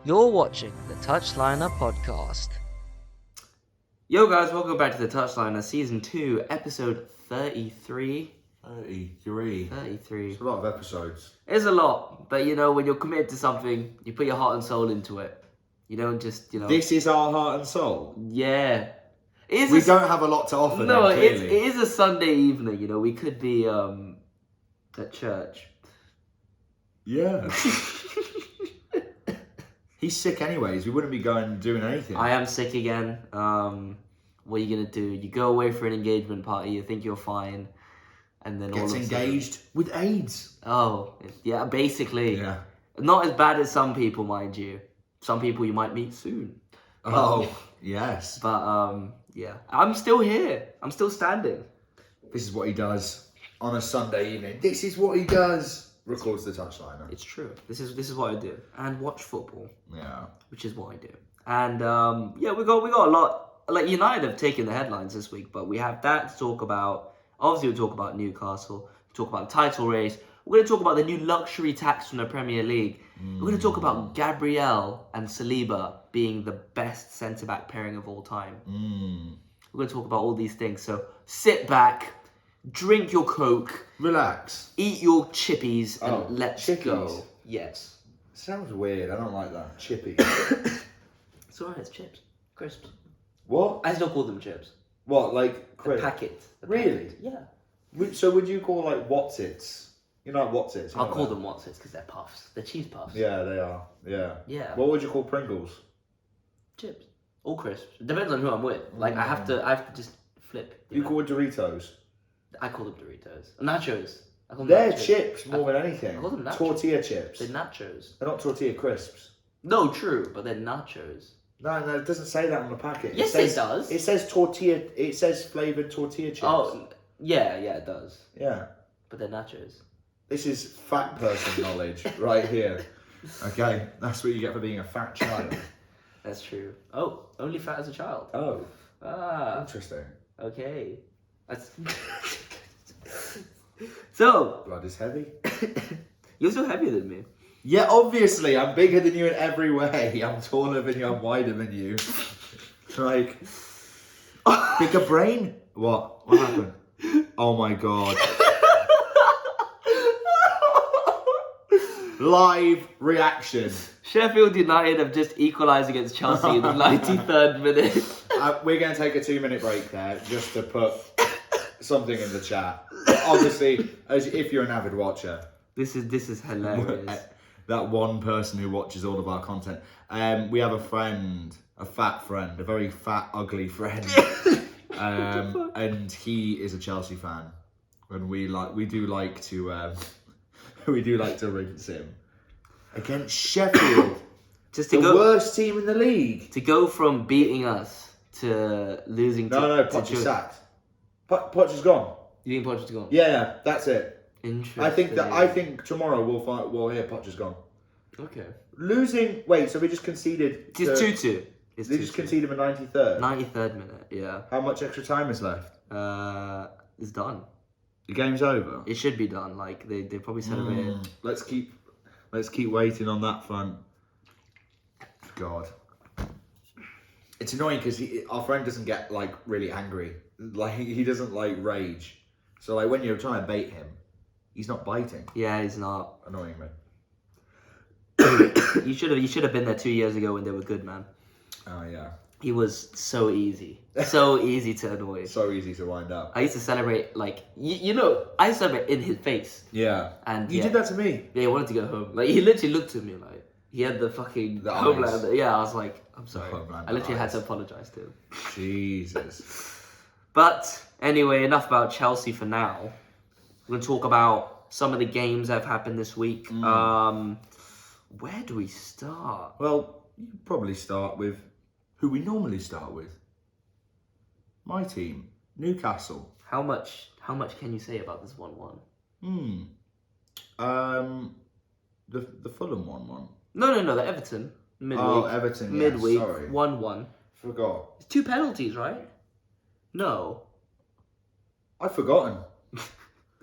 You're watching the Touchliner Podcast. Yo guys, welcome back to the Touchliner Season 2, Episode 33. 33. It's a lot of episodes. It's a lot, but you know, when you're committed to something, you put your heart and soul into it. You don't just, This is our heart and soul. Yeah. We don't have a lot to offer. No, then, it is a Sunday evening, you know, we could be at church. Yeah. He's sick anyways. We wouldn't be going and doing anything. I am sick again. What are you going to do? You go away for an engagement party, you think you're fine, and then Gets all of a engaged sudden... with AIDS. Oh, yeah, basically. Yeah. Not as bad as some people, mind you. Some people you might meet soon. Oh, yes. But, yeah. I'm still here. I'm still standing. This is what he does on a Sunday evening. This is what he does. Records the Touchliner. It's true. This is what I do. And watch football. Yeah. Which is what I do. And, yeah, we got a lot. Like, United have taken the headlines this week, but we have that to talk about. Obviously, we'll talk about Newcastle. We'll talk about the title race. We're going to talk about the new luxury tax from the Premier League. We're going to talk about Gabriel and Saliba being the best centre-back pairing of all time. We're going to talk about all these things. So sit back, drink your Coke, Relax. eat your chippies, and let's chippies. go. Yes. Sounds weird. I don't like that. Chippy. It's alright, it's chips. Crisps. What? I still call them chips. What? Like The crisp? packet. The Really? packet. Yeah. So would you call like Whatsits? You know like Whatsits? I'll call them Watsits because they're puffs. They're cheese puffs. Yeah, they are. Yeah. Yeah. What would you call Pringles? Chips. Or crisps. It depends on who I'm with. Like, I have to just flip. You know? call it Doritos? I call them Doritos. Nachos. I call them They're nachos. chips more than anything. I call them nachos. Tortilla chips. They're nachos. They're not tortilla crisps. No, true, but they're nachos. No, it doesn't say that on the packet. Yes, it does. It says tortilla. It says flavored tortilla chips. Oh, yeah, it does. Yeah. But they're nachos. This is fat person knowledge right here. Okay, that's what you get for being a fat child. That's true. Oh, only fat as a child. Oh, Ah, interesting. okay. That's... So, Blood is heavy. you're still heavier than me. Yeah, obviously, I'm bigger than you in every way. I'm taller than you. I'm wider than you. Like, bigger brain. What? What happened? Oh my god. Live reaction. Sheffield United have just equalised against Chelsea in the 93rd minute. We're going to take a 2-minute break there just to put something in the chat. Obviously, if you're an avid watcher, This is hilarious. that one person who watches all of our content, we have a friend, a fat friend, a very fat, ugly friend, and he is a Chelsea fan, and we do like to rinse him against Sheffield, Just the worst team in the league. to go from beating us to losing to... No, Poch is sacked. Poch is gone. You think Poch is gone? Yeah, that's it. Interesting. I think tomorrow we'll hear Poch is gone. Okay. Losing. Wait, so we just conceded. It's 2-2. It's They just 2-2. conceded in the 93rd. 93rd minute, yeah. How much extra time is left? It's done. The game's over. It should be done. Like, they probably celebrated. Let's keep waiting on that front. God, it's annoying because our friend doesn't get like really angry. Like he doesn't like rage. So like when you're trying to bait him, he's not biting. Yeah, he's not. Annoying me. You should have been there 2 years ago when they were good, man. Oh yeah. He was so easy. So easy to annoy. So easy to wind up. I used to celebrate, like, you know, I used to celebrate in his face. Yeah. And You yeah, did that to me. Yeah, he wanted to go home. Like, he literally looked at me like, he had the fucking The homeland. eyes. Yeah, I was like, I'm sorry. Homeland I literally had eyes. to apologize to him. Jesus. But anyway, enough about Chelsea for now. We're going to talk about some of the games that have happened this week. Where do we start? Well, you could probably start with who we normally start with. My team, Newcastle. How much can you say about this 1-1? The Fulham 1-1. No, the Everton. Midweek. Oh, Everton. Yeah, Midweek. sorry. 1-1. Forgot. It's 2 penalties, right? No. I've forgotten.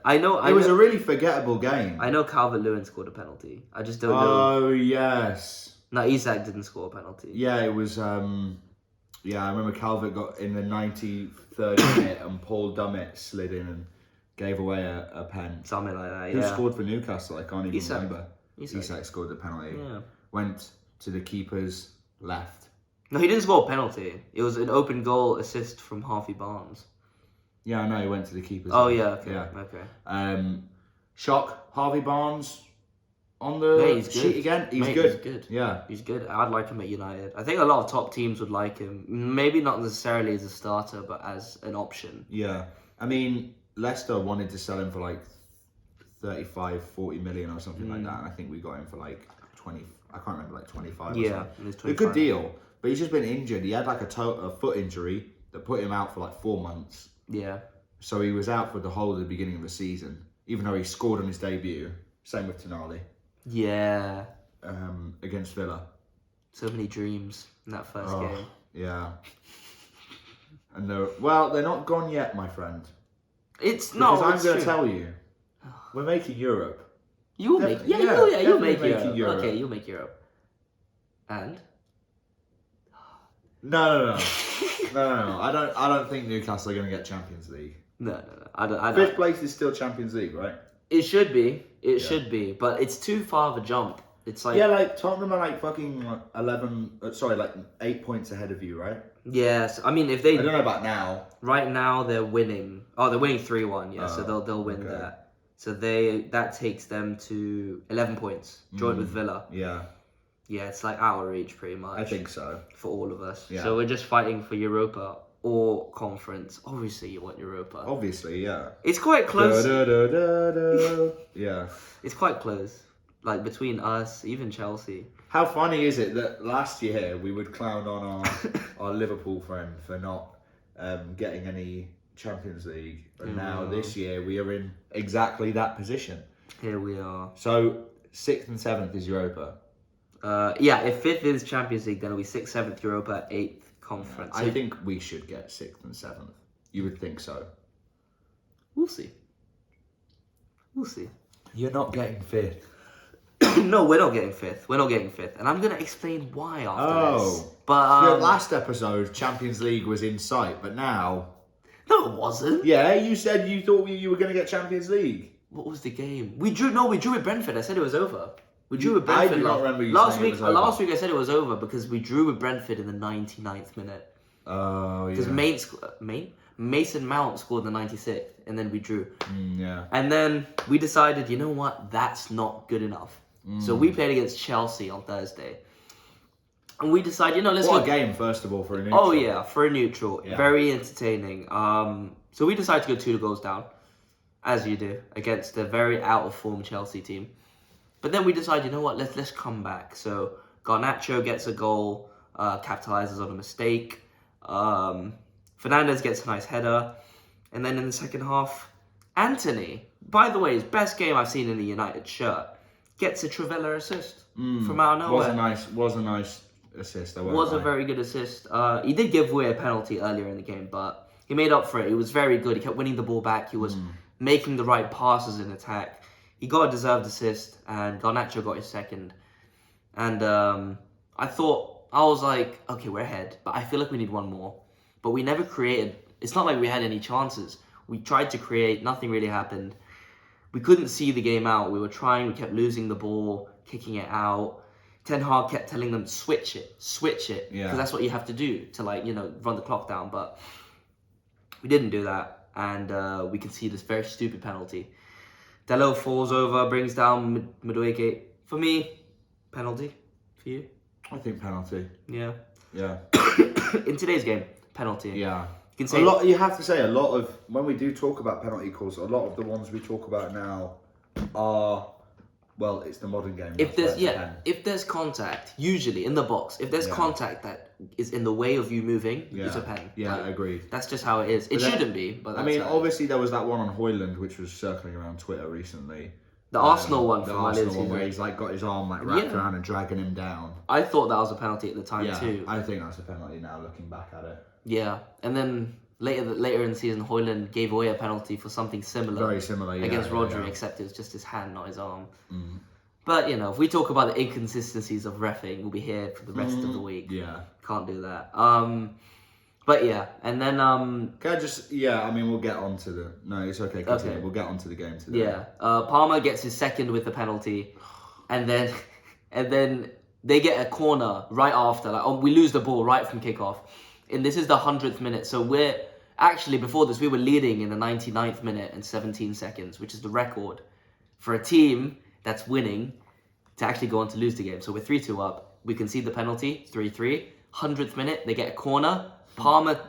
I know. It was a really forgettable game. I know Calvert-Lewin scored a penalty. I just don't know. Oh yes. No, Isak didn't score a penalty. Yeah, it was. Yeah, I remember Calvert got in the 93rd minute and Paul Dummett slid in and gave away a pen. Something like that, Who yeah. scored for Newcastle? I can't even Isak. remember. Isak. Isak scored the penalty. Yeah. Went to the keeper's left. No, he didn't score a penalty. It was an open goal assist from Harvey Barnes. Yeah, I know, he went to the keeper's Oh, left. yeah, okay. Yeah. Okay. Shock, Harvey Barnes on the Mate, he's sheet good. again. He's Mate, good. he's good. Yeah. He's good. I'd like him at United. I think a lot of top teams would like him. Maybe not necessarily as a starter, but as an option. Yeah. I mean, Leicester wanted to sell him for like 35, 40 million or something like that. And I think we got him for like 20, I can't remember, like 25 or Yeah, something. it was A 25. good deal. But he's just been injured. He had like a foot injury that put him out for like 4 months. Yeah. So he was out for the whole of the beginning of the season, even though he scored on his debut. Same with Tonali. Yeah. Against Villa. So many dreams in that first game. Yeah. And they're not gone yet, my friend. It's not. Because I'm it's going to true. tell you, we're making Europe. You'll make. Yeah, you'll make making Europe. Europe. Okay, you'll make Europe. And No. I don't think Newcastle are going to get Champions League. no. I don't. Fifth place is still Champions League, right? It should be. It should be. But it's too far of a jump. It's like. Yeah, like Tottenham are like fucking 8 points ahead of you, right? Yes. I mean, if they. I don't know about now. Right now they're winning. Oh, they're winning 3-1. Yeah, so they'll win okay. that. So that takes them to 11 points, joint with Villa. Yeah, Yeah, it's like out of reach pretty much. I think so. For all of us. Yeah. So we're just fighting for Europa or conference. Obviously, you want Europa. Obviously, yeah. It's quite close. Yeah. It's quite close. Like between us, even Chelsea. How funny is it that last year we would clown on our Liverpool friend for not getting any Champions League, and now this year we are in exactly that position. Here we are. So 6th and 7th is Europa. Yeah, if 5th is Champions League, then it'll be 6th, 7th Europa, 8th Conference. I think we should get 6th and 7th. You would think so. We'll see. We'll see. You're not getting 5th. No, we're not getting 5th. We're not getting 5th. And I'm going to explain why after this. But the last episode, Champions League was in sight, but now... No, it wasn't. Yeah, you said you thought you were going to get Champions League. What was the game? We drew with Brentford. I said it was over. We drew with Brentford. I do not remember you last saying week. it was over. Last week I said it was over because we drew with Brentford in the 99th minute. Oh, yeah. Because Mason Mount scored in the 96th, and then we drew. Yeah. And then we decided, you know what? That's not good enough. So we played against Chelsea on Thursday. And we decided, let's What go. a game, first of all, for a neutral. Oh, yeah, for a neutral. Yeah. Very entertaining. So we decided to go 2 goals down, as you do, against a very out-of-form Chelsea team. But then we decided, you know what, let's come back. So Garnacho gets a goal, capitalizes on a mistake. Fernandes gets a nice header. And then in the second half, Anthony, by the way, his best game I've seen in the United shirt, gets a Trivela assist from out of nowhere. Was a nice assist. Was a very good assist. He did give away a penalty earlier in the game, but he made up for it. He was very good. He kept winning the ball back. He was making the right passes in attack. He got a deserved assist, and Garnacho got his second. And I was like, okay, we're ahead, but I feel like we need one more. But we never created. It's not like we had any chances. We tried to create. Nothing really happened. We couldn't see the game out. We were trying. We kept losing the ball, kicking it out. Ten Hag kept telling them, switch it. Yeah. Because that's what you have to do to, run the clock down. But we didn't do that. And we conceded this very stupid penalty. Delo falls over, brings down Madueke. For me, penalty. For you? I think penalty. Yeah. Yeah. In today's game, penalty. Yeah. You can say You have to say a lot of, when we do talk about penalty calls, a lot of the ones we talk about now are, well, it's the modern game. if there's contact, usually in the box, if there's contact that is in the way of you moving, it's a pen. Yeah, agreed. That's just how it is. It shouldn't be, but that's how it is. Obviously there was that one on Højlund which was circling around Twitter recently. The Arsenal one The from Arsenal season. one where he's got his arm wrapped around and dragging him down. I thought that was a penalty at the time too. I think that's a penalty now looking back at it. Yeah, and then later in the season, Højlund gave away a penalty for something similar. Very similar, against Rodri, except it was just his hand, not his arm. But, you know, if we talk about the inconsistencies of reffing, we'll be here for the rest of the week. Yeah. Can't do that. But yeah, and then Can I just? Yeah, I mean, we'll get on to the. No, it's okay. Continue. Okay. We'll get on to the game today. yeah, Palmer gets his second with the penalty, and then they get a corner right after. Like, we lose the ball right from kickoff, and this is the 100th minute. So we're actually before this we were leading in the 99th minute and 17 seconds, which is the record for a team that's winning to actually go on to lose the game. So we're 3-2 up. We concede the penalty, 3-3. 100th minute, they get a corner. Palmer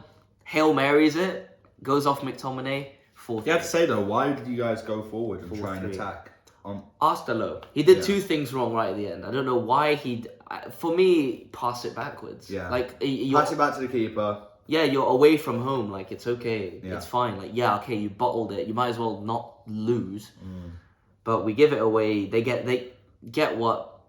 Hail Marys it, goes off McTominay, 4-3. You have to say though, why did you guys go forward and try and 4-3. attack? Astalo. He did Yeah. two things wrong right at the end. I don't know why for me, pass it backwards. Yeah. Like, Pass it back to the keeper. yeah, you're away from home. Like, it's okay. Yeah. It's fine. Like, yeah, okay, you bottled it. You might as well not lose. Mm. But we give it away. They get what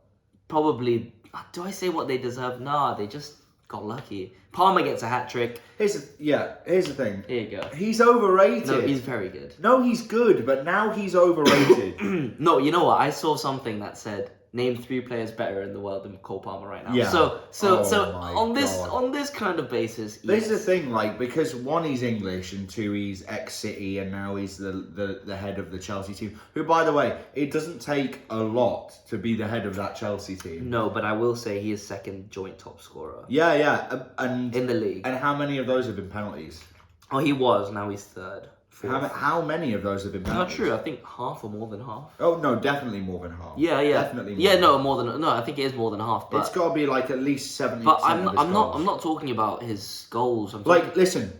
probably. Do I say what they deserve? Nah, they just got lucky. Palmer gets a hat trick. Here's the thing. Here you go. He's overrated. No, he's very good. No, he's good, but now he's overrated. No, you know what? I saw something that said name 3 players better in the world than Cole Palmer right now. Yeah. So Oh my on this God. kind of basis, This yes. is the thing, like, because one, he's English, and two, he's ex-City, and now he's the head of the Chelsea team. Who, by the way, it doesn't take a lot to be the head of that Chelsea team. No, but I will say he is second joint top scorer Yeah, and in the league. and how many of those have been penalties? Oh, he was. Now he's third. Fourth. How many of those have been Not penalties? true. I think half or more than half. Oh no, definitely more than half. Yeah. Definitely. More Yeah, than no, half. more than no. I think it is more than half. But It's got to be like at least 70%. but of his I'm goals. not talking about his goals. I'm Like, talking, listen,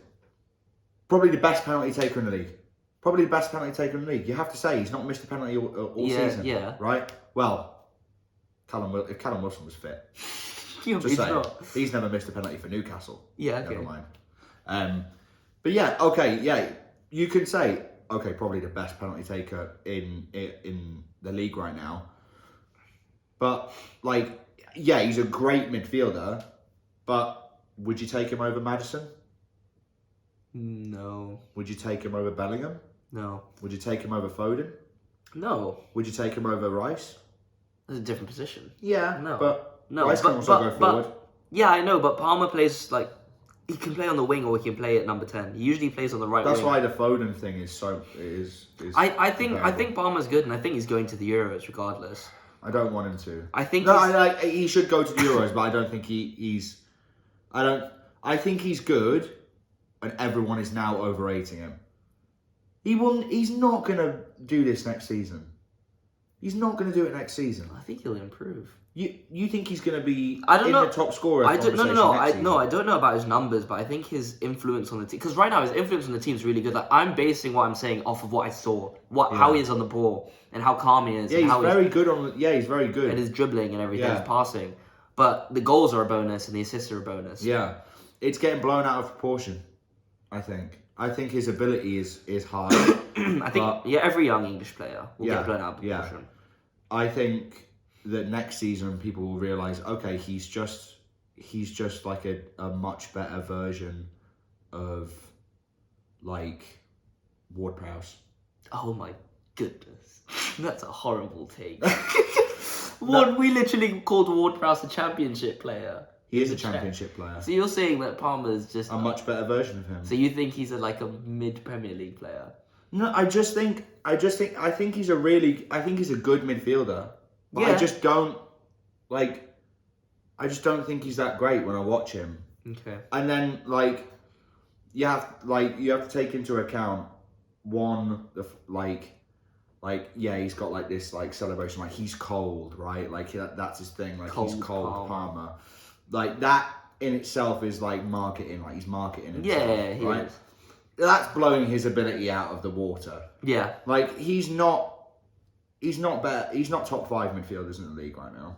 probably the best penalty taker in the league. Probably the best penalty taker in the league. You have to say he's not missed a penalty all Yeah, season. yeah. Right? Well, if Callum Wilson was fit, Yeah, just he's saying, not. he's never missed a penalty for Newcastle. Yeah, okay. Never mind. But yeah, okay, yeah, you can say, okay, probably the best penalty taker in the league right now. But like, yeah, he's a great midfielder. But would you take him over Maddison? No, Would you take him over Bellingham? no, Would you take him over Foden? no. Would you take him over Rice? That's a different position. Yeah, No. but No, Rice but, can also but, go forward. But, yeah, I know, but Palmer plays like he can play on the wing or he can play at number 10. He usually plays on the right That's wing. why the Foden thing is I think comparable. Palmer's good, and I think he's going to the Euros regardless. I don't want him to. I think No, he's- he should go to the Euros, but I don't think he's. I think he's good, and everyone is now overrating him. He's not gonna do this next season. He's not gonna do it next season. I think he'll improve. You think he's gonna be I don't in know. the top scorer? I don't. No. conversation next season? I don't know about his numbers, but I think his influence on the team. Because right now his influence on the team is really good. Like I'm basing what I'm saying off of what I saw, how he is on the ball, and how calm he is. Yeah, and he's how very good on. Yeah, he's very good. and his dribbling and everything, Yeah. his passing. But the goals are a bonus and the assists are a bonus. Yeah, it's getting blown out of proportion. I think his ability is high. I think every young English player will Yeah, get blown out of yeah. proportion. I think that next season people will realise, okay, he's just like a much better version of like Ward-Prowse. Oh my goodness, that's a horrible take. We literally called Ward-Prowse a championship player. He is a He's champ. championship player. So you're saying that Palmer's just A much better version of him. So you think he's like a mid Premier League player? No, I think he's a good midfielder. But Yeah. I just don't think he's that great when I watch him. Okay. And then you have to take into account one he's got like this like celebration, like he's cold, right? Like that's his thing, like he's cold Palmer. Like that in itself is like marketing, like he's marketing himself, Yeah, he right? is. That's blowing his ability out of the water. Yeah. Like he's not better. He's not top 5 midfielders in the league right now.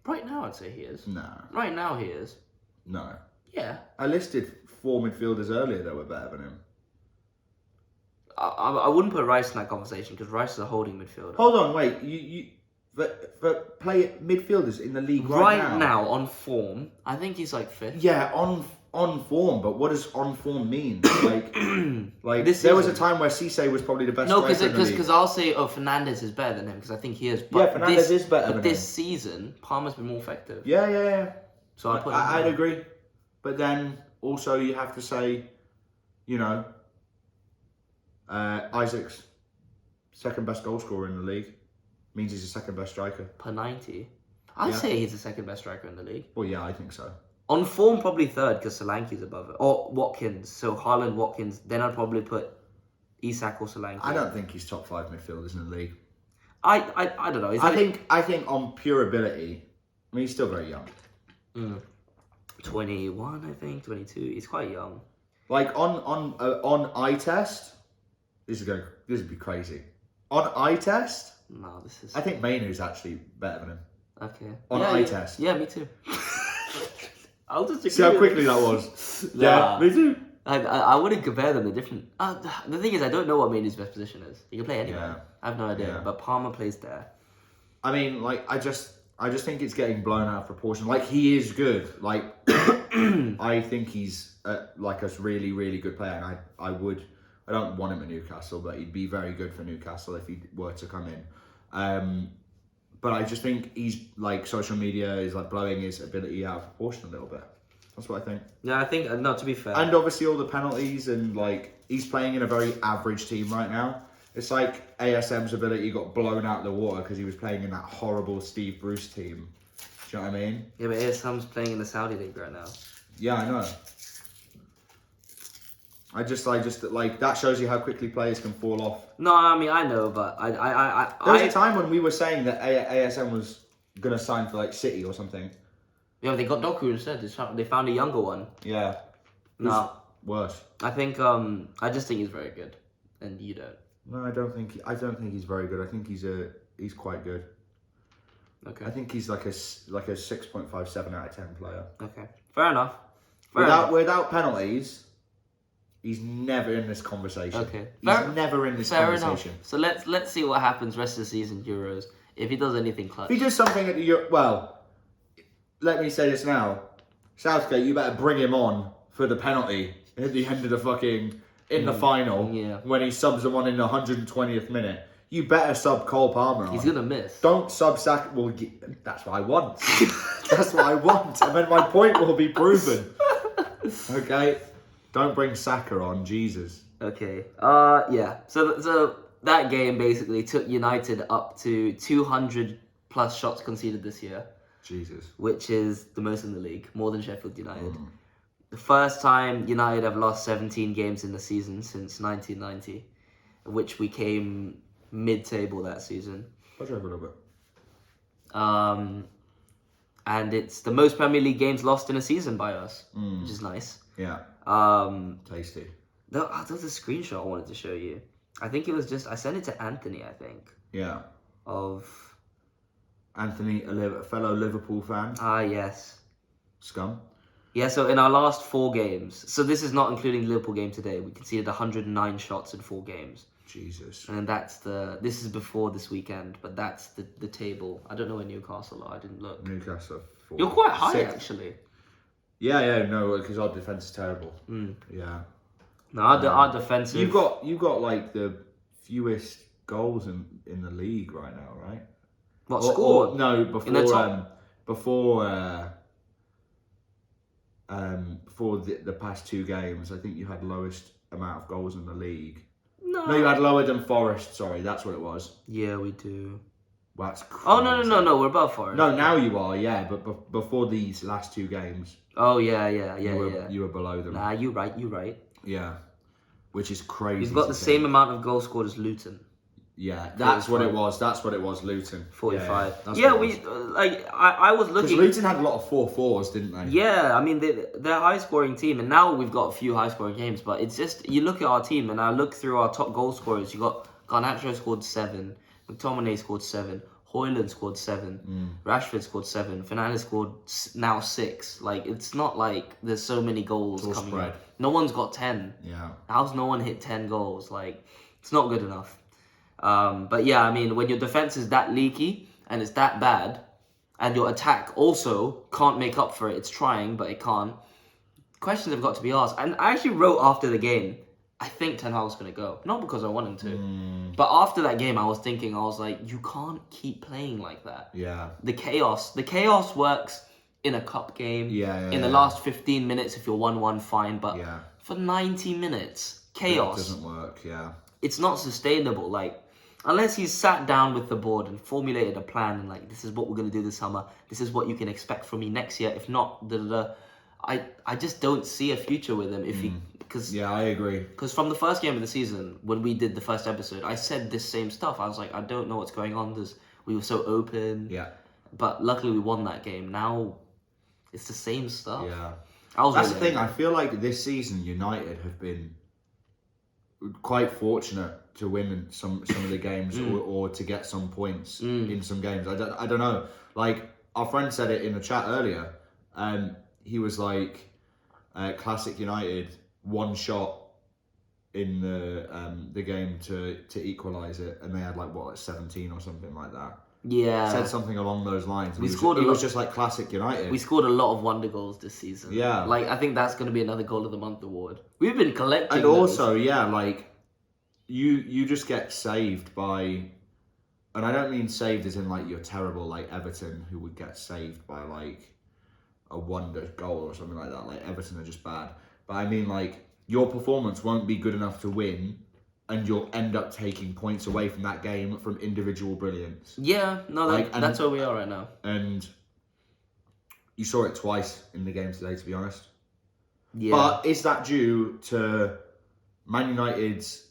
Right now, I'd say he is. No, Right now, he is. no. Yeah. I listed 4 midfielders earlier that were better than him. I wouldn't put Rice in that conversation because Rice is a holding midfielder. Hold on, wait. You for play midfielders in the league right Right now, on form, I think he's like 5th. Yeah, on form, but what does on form mean? Like This there was a season. time where Cisse was probably the best No, striker in the league. because I'll say, Fernandes is better than him, because I think he is. Yeah, Fernandes is better than But this him. season, Palmer's been more effective. Yeah. So I'd agree. But then also you have to say, you know, Isaac's second best goal scorer in the league means he's the second best striker. Per 90. I'd Yeah. say he's the second best striker in the league. Well, yeah, I think so. On form, probably 3rd, because Solanke's above it. Or Watkins. So Haaland, Watkins. Then I'd probably put Isak or Solanke. I don't think he's top 5 midfielders in the league. I don't know. I think on pure ability, I mean, he's still very young. 21, I think. 22. He's quite young. Like on eye test, this would be crazy. On eye test, No, this is... I think Mainu's actually better than him. Okay. On eye test. Yeah, me too. I'll just See how quickly that was. Yeah, me too. I wouldn't compare them. They're different. The thing is, I don't know what Mainu's best position is. He can play anywhere. Yeah. I have no idea. Yeah. But Palmer plays there. I mean, like, I just think it's getting blown out of proportion. Like, he is good. Like, I think he's like a really, really good player. And I don't want him at Newcastle, but he'd be very good for Newcastle if he were to come in. But I just think he's like social media is like blowing his ability out of proportion a little bit. That's what I think. Yeah, I think, not to be fair. And obviously all the penalties and like he's playing in a very average team right now. It's like ASM's ability got blown out of the water because he was playing in that horrible Steve Bruce team. Do you know what I mean? Yeah, but ASM's playing in the Saudi League right now. Yeah, I know. I just like that shows you how quickly players can fall off. No, I mean, I know, but There was a time when we were saying that ASM was gonna sign for like City or something. Yeah, they got Doku instead. They found a younger one. Yeah. No, Worse. I think I just think he's very good, and you don't. No, I don't think he's very good. I think he's quite good. Okay. I think he's like a 6.57 out of 10 player. Okay. Fair enough. Fair enough. Without penalties, he's never in this conversation. Okay. He's never in this Fair conversation. enough. So let's see what happens rest of the season, Euros. If he does anything clutch. If he does something at the well, let me say this now. Southgate, you better bring him on for the penalty at the end of the fucking in the final. Yeah. When he subs him on in the 120th minute. You better sub Cole Palmer on. He's gonna miss. Don't sub Saka. Well, that's what I want. That's what I want. And then my point will be proven. Okay? Don't bring Saka on, Jesus. Okay. Yeah. So that game basically took United up to 200 plus shots conceded this year, Jesus. which is the most in the league, more than Sheffield United. The first time United have lost 17 games in the season since 1990, which we came mid-table that season. Watch over a little bit. And it's the most Premier League games lost in a season by us, which is nice. Yeah. Tasty. There's a screenshot I wanted to show you. I think it was I sent it to Anthony, I think. Yeah. Of... Anthony, a fellow Liverpool fan. Yes. Scum. Yeah, so in our last 4 games, so this is not including the Liverpool game today, we conceded 109 shots in 4 games. Jesus. And this is before this weekend, but that's the table. I don't know where Newcastle are, I didn't look. Newcastle. You're quite high, 6. actually. Yeah, no, because our defense is terrible. Yeah. No, our defensive... You've got like the fewest goals in the league right now, right? What, scored? No, In the top? before the past 2 games, I think you had lowest amount of goals in the league. No, you had lower than Forest. Sorry, that's what it was. Yeah, we do. Well, that's crazy. Oh, no, we're above Forest. No, now you are, yeah, but before these last 2 games, Oh, yeah. you were below them. Nah, you're right. Yeah, which is crazy. We've got the same amount of goals scored as Luton. Yeah, that's what it was. That's what it was. Luton 45. Yeah, I was because looking. Luton had a lot of 4-4s, didn't they? Yeah, I mean they're a high scoring team, and now we've got a few high scoring games. But it's just you look at our team, and I look through our top goal scorers. You got Garnacho scored 7, McTominay scored 7, Højlund scored 7, Rashford scored 7, Fernandes scored now 6. Like it's not like there's so many goals It's all coming. spread. No one's got 10. Yeah. How's no one hit 10 goals? Like it's not good enough. But yeah, I mean, when your defense is that leaky, and it's that bad, and your attack also can't make up for it. It's trying, but it can't. Questions have got to be asked. And I actually wrote after the game, I think Ten Hag's going to go. Not because I want him to. But after that game, I was thinking, I was like, you can't keep playing like that. Yeah. The chaos works in a cup game. In the last 15 minutes, if you're 1-1, fine. But for 90 minutes, chaos. It doesn't work, It's not sustainable. Like, unless he's sat down with the board and formulated a plan and like, this is what we're going to do this summer. This is what you can expect from me next year. If not, I just don't see a future with him if he... I agree. Because from the first game of the season, when we did the first episode, I said this same stuff. I was like, I don't know what's going on. We were so open. Yeah. But luckily we won that game. Now, it's the same stuff. Yeah. That's really the thing. I feel like this season, United have been quite fortunate to win some of the games or to get some points in some games. I don't know. Like, our friend said it in the chat earlier. He was like, classic United, one shot in the game to equalise it, and they had like 17 or something like that. Yeah, said something along those lines. We scored. It was just like classic United. We scored a lot of wonder goals this season. Yeah, like I think that's going to be another goal of the month award. We've been collecting. And also, like you just get saved by, and I don't mean saved as in like you're terrible like Everton, who would get saved by like a wonder goal or something like that. Like Everton are just bad. But I mean, like, your performance won't be good enough to win, and you'll end up taking points away from that game from individual brilliance. Yeah, no, that's where we are right now. And you saw it twice in the game today, to be honest. Yeah. But is that due to Man United's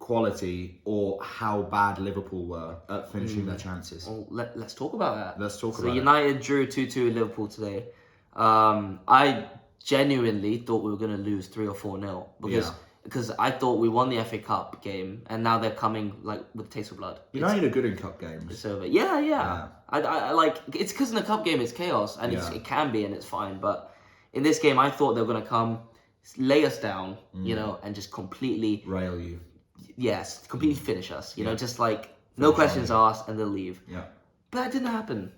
quality or how bad Liverpool were at finishing their chances? Well, let's talk about that. Let's talk about it. So United drew 2-2 in Liverpool today. I genuinely thought we were going to lose 3 or 4-0 because I thought we won the FA Cup game and now they're coming like with a taste of blood. United are good in cup games. It's over. Yeah. I like it's because in the cup game it's chaos and it can be and it's fine. But in this game, I thought they were going to come lay us down, and just completely rail you. Yes, completely finish us. You know, just like no questions asked and they'll leave. Yeah. But that didn't happen.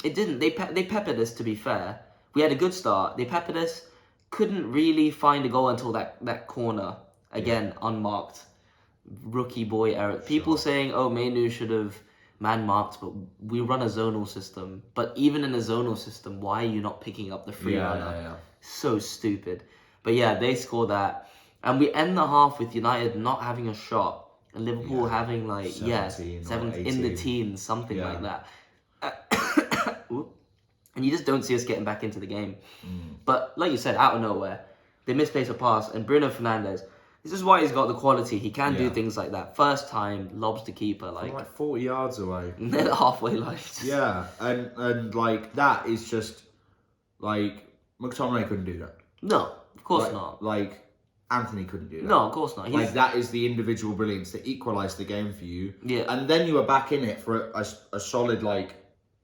It didn't. They peppered us. To be fair, we had a good start. They peppered us. Couldn't really find a goal until that corner again, unmarked. Rookie boy error. People saying, "Oh, Mainu should have man marked," but we run a zonal system. But even in a zonal system, why are you not picking up the free runner? Yeah. So stupid. But yeah, they score that, and we end the half with United not having a shot, and Liverpool having like 17 in the teens, something like that. And you just don't see us getting back into the game. But like you said, out of nowhere, they misplace a pass, and Bruno Fernandes. This is why he's got the quality. He can do things like that. First time, lobs the keeper like 40 yards away. And then halfway life. Yeah, and like that is just like McTominay couldn't do that. No, of course not. Like Anthony couldn't do that. No, of course not. Like that is the individual brilliance to equalise the game for you. Yeah. And then you were back in it for a solid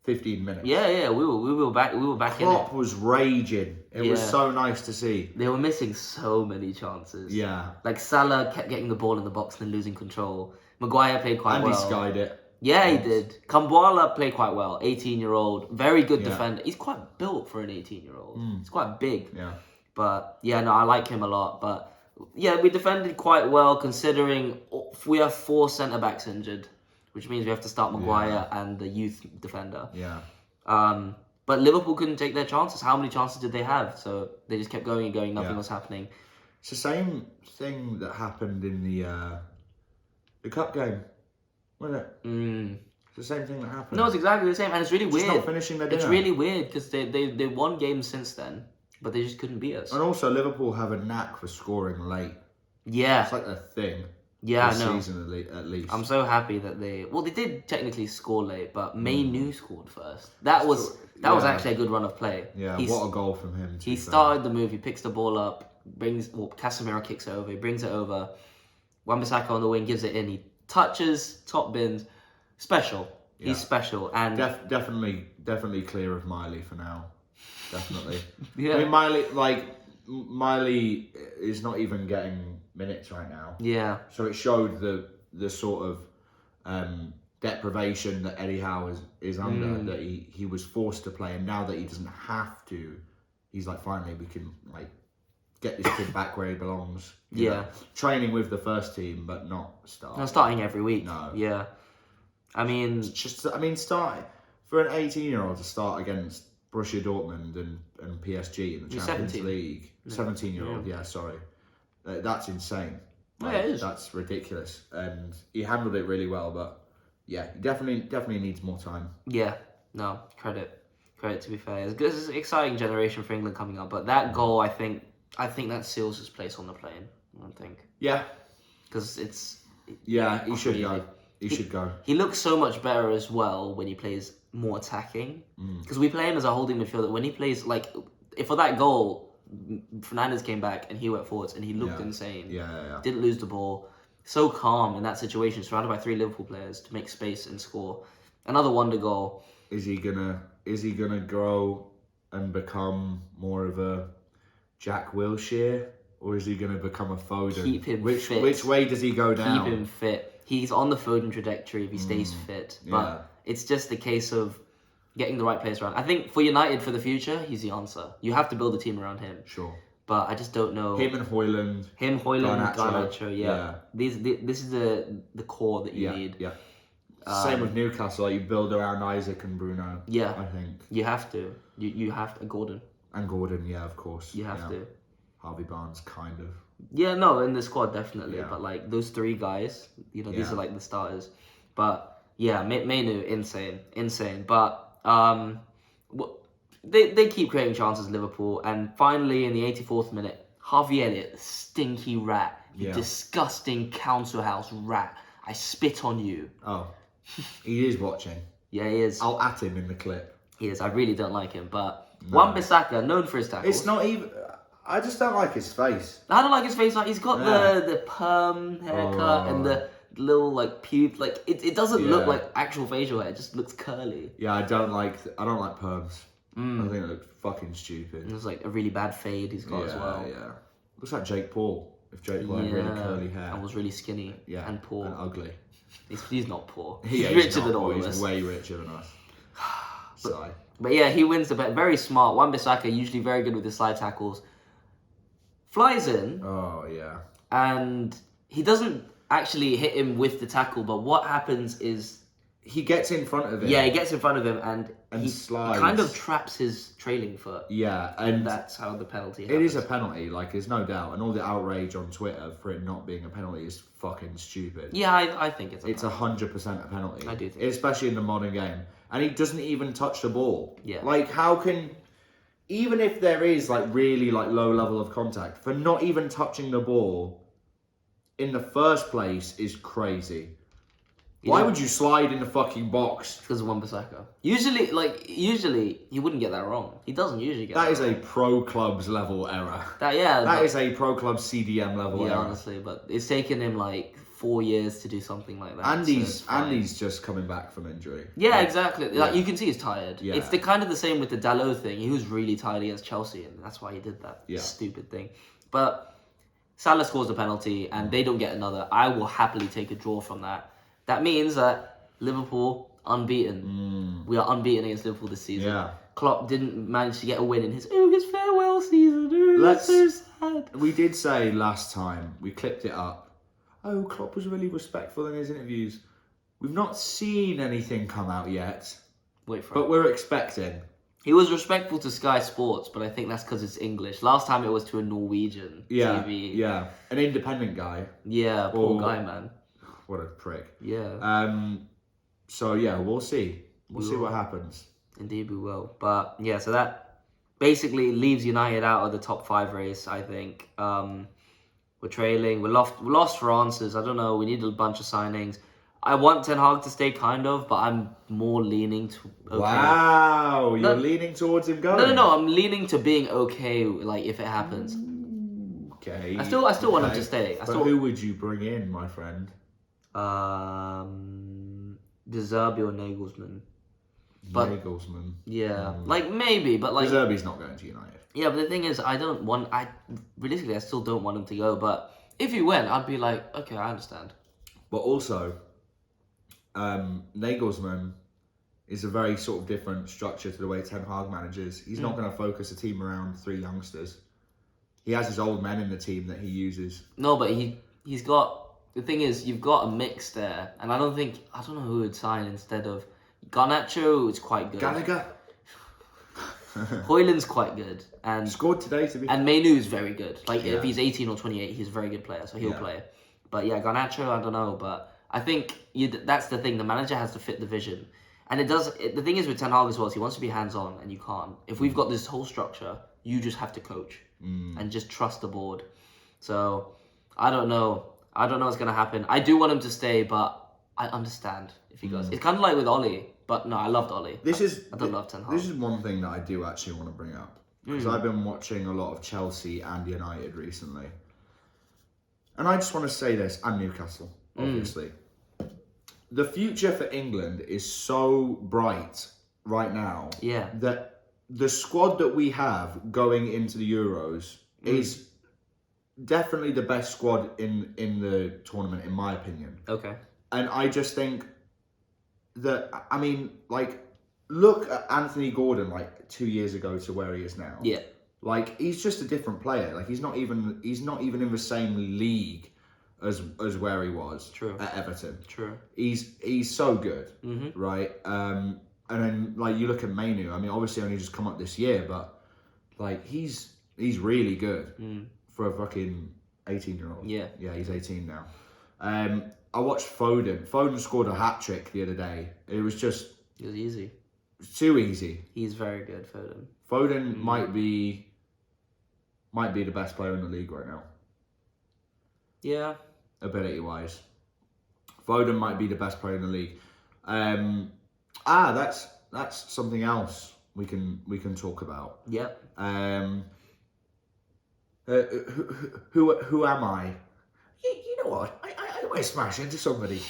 15 minutes. Yeah, we were back in it. Klopp was raging. It was so nice to see. They were missing so many chances. Yeah. Like Salah kept getting the ball in the box and then losing control. Maguire played quite well. And he skied it. Yeah, he did. Kambuala played quite well. 18-year-old, very good defender. He's quite built for an 18-year-old. He's quite big. Yeah. But yeah, no, I like him a lot. But yeah, we defended quite well considering we have 4 centre backs injured, which means we have to start Maguire and the youth defender. Yeah. But Liverpool couldn't take their chances. How many chances did they have? So they just kept going and going. Nothing was happening. It's the same thing that happened in the cup game, wasn't it? It's the same thing that happened. No, it's exactly the same, and it's really weird. Not finishing their dinner. It's really weird because they won games since then, but they just couldn't beat us. And also, Liverpool have a knack for scoring late. Yeah, it's like a thing. Yeah, this I know. Season at least. I'm so happy that they did technically score late, but Mainu scored first. That was actually a good run of play. Yeah, what a goal from him. He started the move. He picks the ball up, Casemiro kicks it over. He brings it over. Wan-Bissaka on the wing gives it in. He touches, top bins. Special. Yeah. He's special, and definitely clear of Miley for now. Definitely. Yeah. I mean, Miley is not even getting minutes right now. Yeah. So it showed the sort of deprivation that Eddie Howe is under, that he was forced to play, and now that he doesn't have to, he's like, finally we can like get this kid back where he belongs. You know, training with the first team, but not starting. Not starting every week. No. Yeah. I mean, starting for an 18-year-old to start against Borussia Dortmund and PSG in the Champions 17. League. 17-year-old, sorry. That's insane. Like, yeah, it is. That's ridiculous. And he handled it really well, but yeah, he definitely needs more time. Yeah, no, credit to be fair. It's an exciting generation for England coming up, but that goal, I think that seals his place on the plane. I think. Yeah. Because it's. Yeah, he should go. He should go. He looks so much better as well when he plays more attacking. Because we play him as a holding midfielder. When he plays, like, if for that goal, Fernandes came back and he went forwards and he looked insane. Yeah. Didn't lose the ball. So calm in that situation, surrounded by 3 Liverpool players to make space and score. Another wonder goal. Is he gonna grow and become more of a Jack Wilshere, or is he gonna become a Foden? Keep him fit. Which way does he go down? Keep him fit. He's on the Foden trajectory if he stays fit. But it's just a case of getting the right players around. I think for United for the future, he's the answer. You have to build a team around him. Sure. But I just don't know. Him and Højlund. Garnacho, yeah. This is the core that you need. Yeah. Same with Newcastle. Like, you build around Isaac and Bruno. Yeah. I think. You have to. You have to. Gordon. And Gordon, yeah, of course. You have to. Harvey Barnes, kind of. Yeah, no, in the squad, definitely. Yeah. But, like, those 3 guys, these are, like, the starters. But, yeah, Mainu, insane. But, they keep creating chances, Liverpool. And finally, in the 84th minute, Harvey Elliott, stinky rat. You disgusting council house rat. I spit on you. Oh, he is watching. Yeah, he is. I'll at him in the clip. He is. I really don't like him. But Wan-Bissaka, known for his tackles. It's not even... I just don't like his face. I don't like his face. Like, he's got the perm haircut and the little like pube. Like it doesn't look like actual facial hair. It just looks curly. Yeah, I don't like perms. I think it looks fucking stupid. And there's like a really bad fade he's got as well. Yeah, looks like Jake Paul. If Jake Paul had really curly hair and was really skinny and poor and ugly. He's not poor. He's richer than all of us. He's way richer than us. But yeah, he wins the bet. Very smart. Wan-Bissaka, usually very good with his slide tackles. Flies in. Oh, yeah. And he doesn't actually hit him with the tackle, but what happens is... He gets in front of him. Yeah, he gets in front of him and he slides. Kind of traps his trailing foot. Yeah, and that's how the penalty happens. It is a penalty, like, there's no doubt. And all the outrage on Twitter for it not being a penalty is fucking stupid. Yeah, I think it's a penalty. It's 100% a penalty. I do think especially in the modern game. And he doesn't even touch the ball. Yeah. Like, how can... Even if there is, like, really, like, low level of contact, for not even touching the ball in the first place is crazy. Why would you slide in the fucking box? Because of Wan-Bissaka. Usually, he wouldn't get that wrong. He doesn't usually get that That is wrong. a pro clubs level error. That is a pro club CDM level error. Yeah, honestly, but it's taken him, like, 4 years to do something like that. Andy's just coming back from injury. Yeah, exactly. Like, you can see he's tired. Yeah. It's the kind of the same with the Dalot thing. He was really tired against Chelsea, and that's why he did that stupid thing. But Salah scores the penalty, and they don't get another. I will happily take a draw from that. That means that Liverpool unbeaten. We are unbeaten against Liverpool this season. Yeah. Klopp didn't manage to get a win in his farewell season. That's so sad. We did say last time, we clipped it up. Oh, Klopp was really respectful in his interviews. We've not seen anything come out yet. Wait for it. But we're expecting. He was respectful to Sky Sports, but I think that's because it's English. Last time it was to a Norwegian TV. Yeah, an independent guy. Yeah, poor guy, man. What a prick. Yeah. So, yeah, we'll see. We'll see what happens. Indeed we will. But, yeah, so that basically leaves United out of the top 5 race, I think. We're trailing. We're lost for answers. I don't know. We need a bunch of signings. I want Ten Hag to stay, kind of, but I'm more leaning to... Okay. Wow, you're leaning towards him going? No, I'm leaning to being okay, like, if it happens. Okay. I still want him to stay. Who would you bring in, my friend? De Zerbi or Nagelsmann. But, Nagelsmann. Yeah, like maybe, but like... De Zerbi's not going to United. Yeah, but the thing is, realistically, I still don't want him to go, but if he went, I'd be like, okay, I understand. But also, Nagelsmann is a very sort of different structure to the way Ten Hag manages. He's not going to focus a team around 3 youngsters. He has his old men in the team that he uses. No, but he's got... The thing is, you've got a mix there. And I don't know who would sign instead of... Garnacho is quite good. Gallagher Højlund's quite good. And scored today to be. And Mainu is very good. Like, Yeah. if he's 18 or 28, he's a very good player, so he'll Yeah. play. But yeah, Garnacho, I don't know. But I think that's the thing. The manager has to fit the vision. And the thing is with Ten Hag as well, is he wants to be hands-on, and you can't. If we've got this whole structure, you just have to coach. And just trust the board. So, I don't know. I don't know what's going to happen. I do want him to stay, but I understand if he goes. It's kind of like with Ollie. But no, I loved Ollie. I don't love Ten Hag. This is one thing that I do actually want to bring up. Because I've been watching a lot of Chelsea and United recently. And I just want to say this, and Newcastle, obviously. The future for England is so bright right now that the squad that we have going into the Euros is definitely the best squad in the tournament, in my opinion. Okay. And I just think that, I mean, like, look at Anthony Gordon, like, 2 years ago to where he is now. Yeah. Like, he's just a different player. Like, he's not even in the same league as where he was at Everton. True. He's so good, right? And then, like, you look at Mainu. I mean, obviously only just come up this year, but, like, he's really good for a fucking 18-year-old. Yeah. Yeah, he's 18 now. I watched Foden. Foden scored a hat-trick the other day. It was easy. too easy. He's very good, Foden. Foden might be the best player in the league right now. Yeah. Ability-wise. Foden might be the best player in the league. That's something else we can talk about. Yep. Who am I? You know what? I might smash into somebody.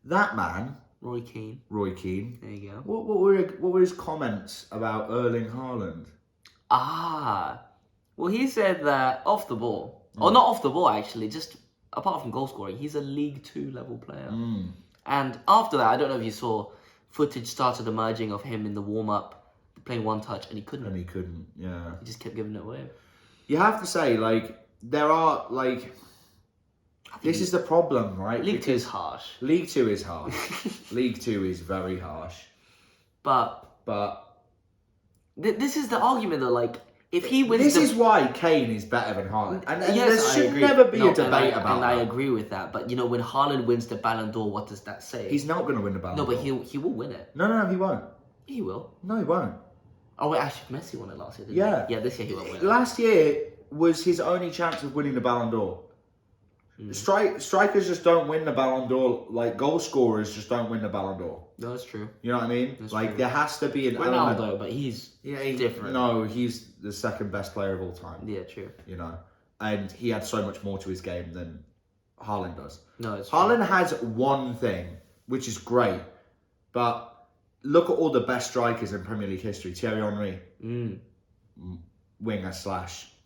That man, Roy Keane. There you go. What were his comments about Erling Haaland? Well, he said that off the ball, or not off the ball actually, just apart from goal scoring, he's a League 2 level player. And after that, I don't know if you saw, footage started emerging of him in the warm up playing one touch, and he couldn't. Yeah. He just kept giving it away. You have to say, like, there are, like, this is the problem, right? League 2 is harsh. League 2 is harsh. League 2 is very harsh. But this is the argument though, like, if he wins This is why Kane is better than Haaland. And yes, there should never be a debate about that. And I agree with that. But, you know, when Haaland wins the Ballon d'Or, what does that say? He's not going to win the Ballon d'Or. No, but he will win it. No, he won't. He will. No, he won't. Oh, wait, actually, Messi won it last year, didn't he? Yeah, this year he won't win it. Last year was his only chance of winning the Ballon d'Or. Strikers just don't win the Ballon d'Or. Like, goal scorers just don't win the Ballon d'Or. No, that's true. You know what I mean? That's like, true. there has to be an Ronaldo, element. but he's He's different. No, he's the second best player of all time. Yeah, true. You know? And he had so much more to his game than Haaland does. No, it's true. Haaland has one thing, which is great. But look at all the best strikers in Premier League history. Thierry Henry. Winger /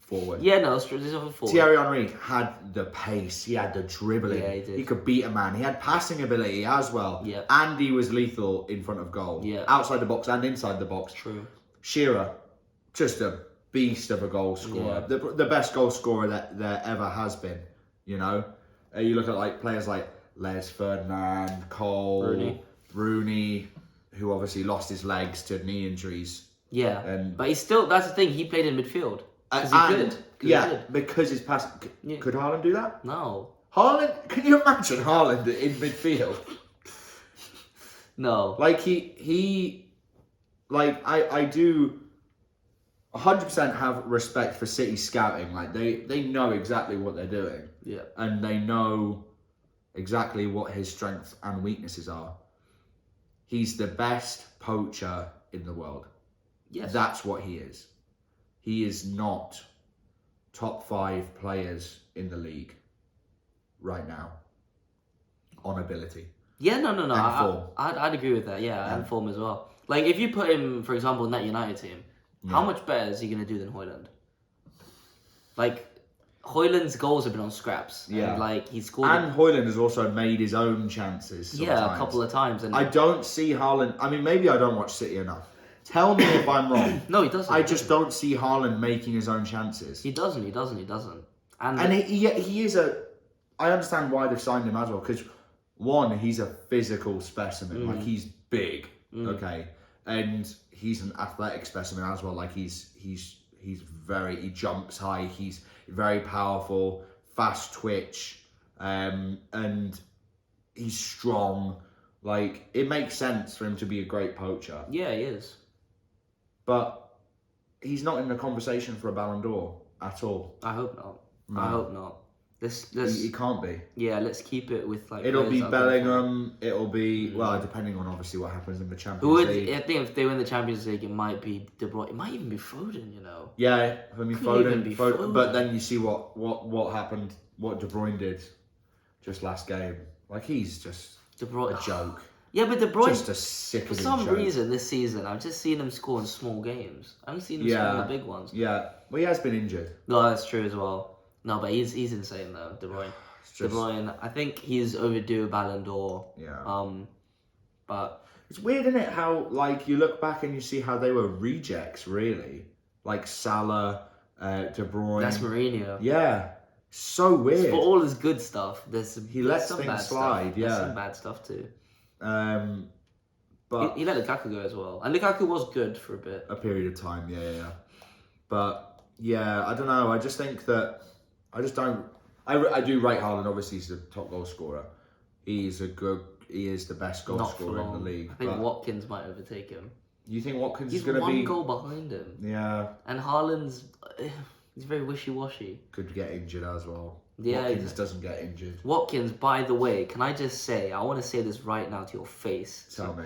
forward. Yeah, no, it's true. There's a forward. Thierry Henry had the pace. He had the dribbling. Yeah, he did. He could beat a man. He had passing ability as well. Yeah. And he was lethal in front of goal. Yeah. Outside the box and inside the box. True. Shearer, just a beast of a goal scorer. Yeah. The best goal scorer that there ever has been. You know? You look at like players like Les Ferdinand, Cole, Rooney, who obviously lost his legs to knee injuries. Yeah. But he's still, that's the thing, he played in midfield. Because he could. Because his pass. Could Haaland do that? No. Haaland, can you imagine Haaland in midfield? No. Like I do 100% have respect for City scouting. Like they know exactly what they're doing. Yeah. And they know exactly what his strengths and weaknesses are. He's the best poacher in the world. Yes. That's what he is. He is not top 5 players in the league right now on ability. Yeah, no. And form. I'd agree with that, and form as well. Like, if you put him, for example, in that United team, how much better is he going to do than Højlund? Like, Højlund's goals have been on scraps. Yeah. And, like, he scored... And Højlund has also made his own chances sometimes. Yeah, a couple of times. And I don't see Haaland... I mean, maybe I don't watch City enough. Tell me if I'm wrong. No, he doesn't. I just don't see Haaland making his own chances. He doesn't. And he is a... I understand why they've signed him as well, because, one, he's a physical specimen. Like, he's big, okay? And he's an athletic specimen as well. Like, he's very... He jumps high. He's very powerful, fast twitch, and he's strong. Like, it makes sense for him to be a great poacher. Yeah, he is. But he's not in the conversation for a Ballon d'Or at all. I hope not. No. I hope not. He can't be. Yeah, let's keep it with like. It'll be Bellingham. It'll be depending on obviously what happens in the Champions League. I think if they win the Champions League, it might be De Bruyne. It might even be Foden. You know. Yeah, I mean Foden. Foden. But then you see what happened. What De Bruyne did just last game. Like he's just De Bruyne a joke. Yeah, but De Bruyne. Just a sickening For some joke. reason, this season, I've just seen him score in small games. I haven't seen him score in the big ones. Yeah, well, he has been injured. No, that's true as well. No, but he's insane though, De Bruyne. De Bruyne, I think he's overdue a Ballon d'Or. Yeah. But it's weird, isn't it? How like you look back and you see how they were rejects, really. Like Salah, De Bruyne. that's Mourinho. Yeah, so weird. For all his good stuff, He lets some things bad slide. Stuff. Yeah, There's some bad stuff too. But he let Lukaku go as well, and Lukaku was good for a bit. a period of time, yeah. But yeah, I don't know. I just think that I just don't. I do rate Haaland. Obviously, he's the top goal scorer. He is the best goal scorer in the league. I think Watkins might overtake him. You think Watkins He's is going to be one goal behind him. Yeah. And Haaland's he's very wishy-washy. Could get injured as well. Yeah, Watkins doesn't get injured. Watkins, by the way, can I just say, I want to say this right now to your face. Tell me.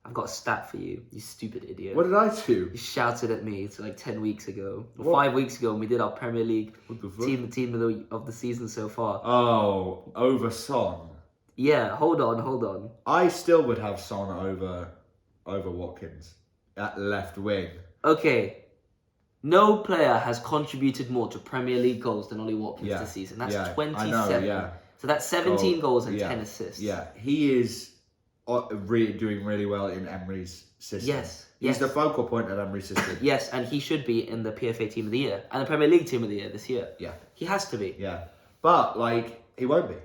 I've got a stat for you, you stupid idiot. What did I do? You shouted at me like 10 weeks ago, or What? 5 weeks ago when we did our Premier League What the fuck? team of the season so far. Oh, over Son. Yeah, hold on. I still would have Son over Watkins at left wing. Okay, no player has contributed more to Premier League goals than Ollie Watkins this season. That's 27. I know, yeah. So that's 17 goals and 10 assists. Yeah, he is doing really well in Emery's system. Yes. He's the focal point of Emery's system. Yes, and he should be in the PFA Team of the Year and the Premier League Team of the Year this year. Yeah. He has to be. Yeah. But, like, he won't be.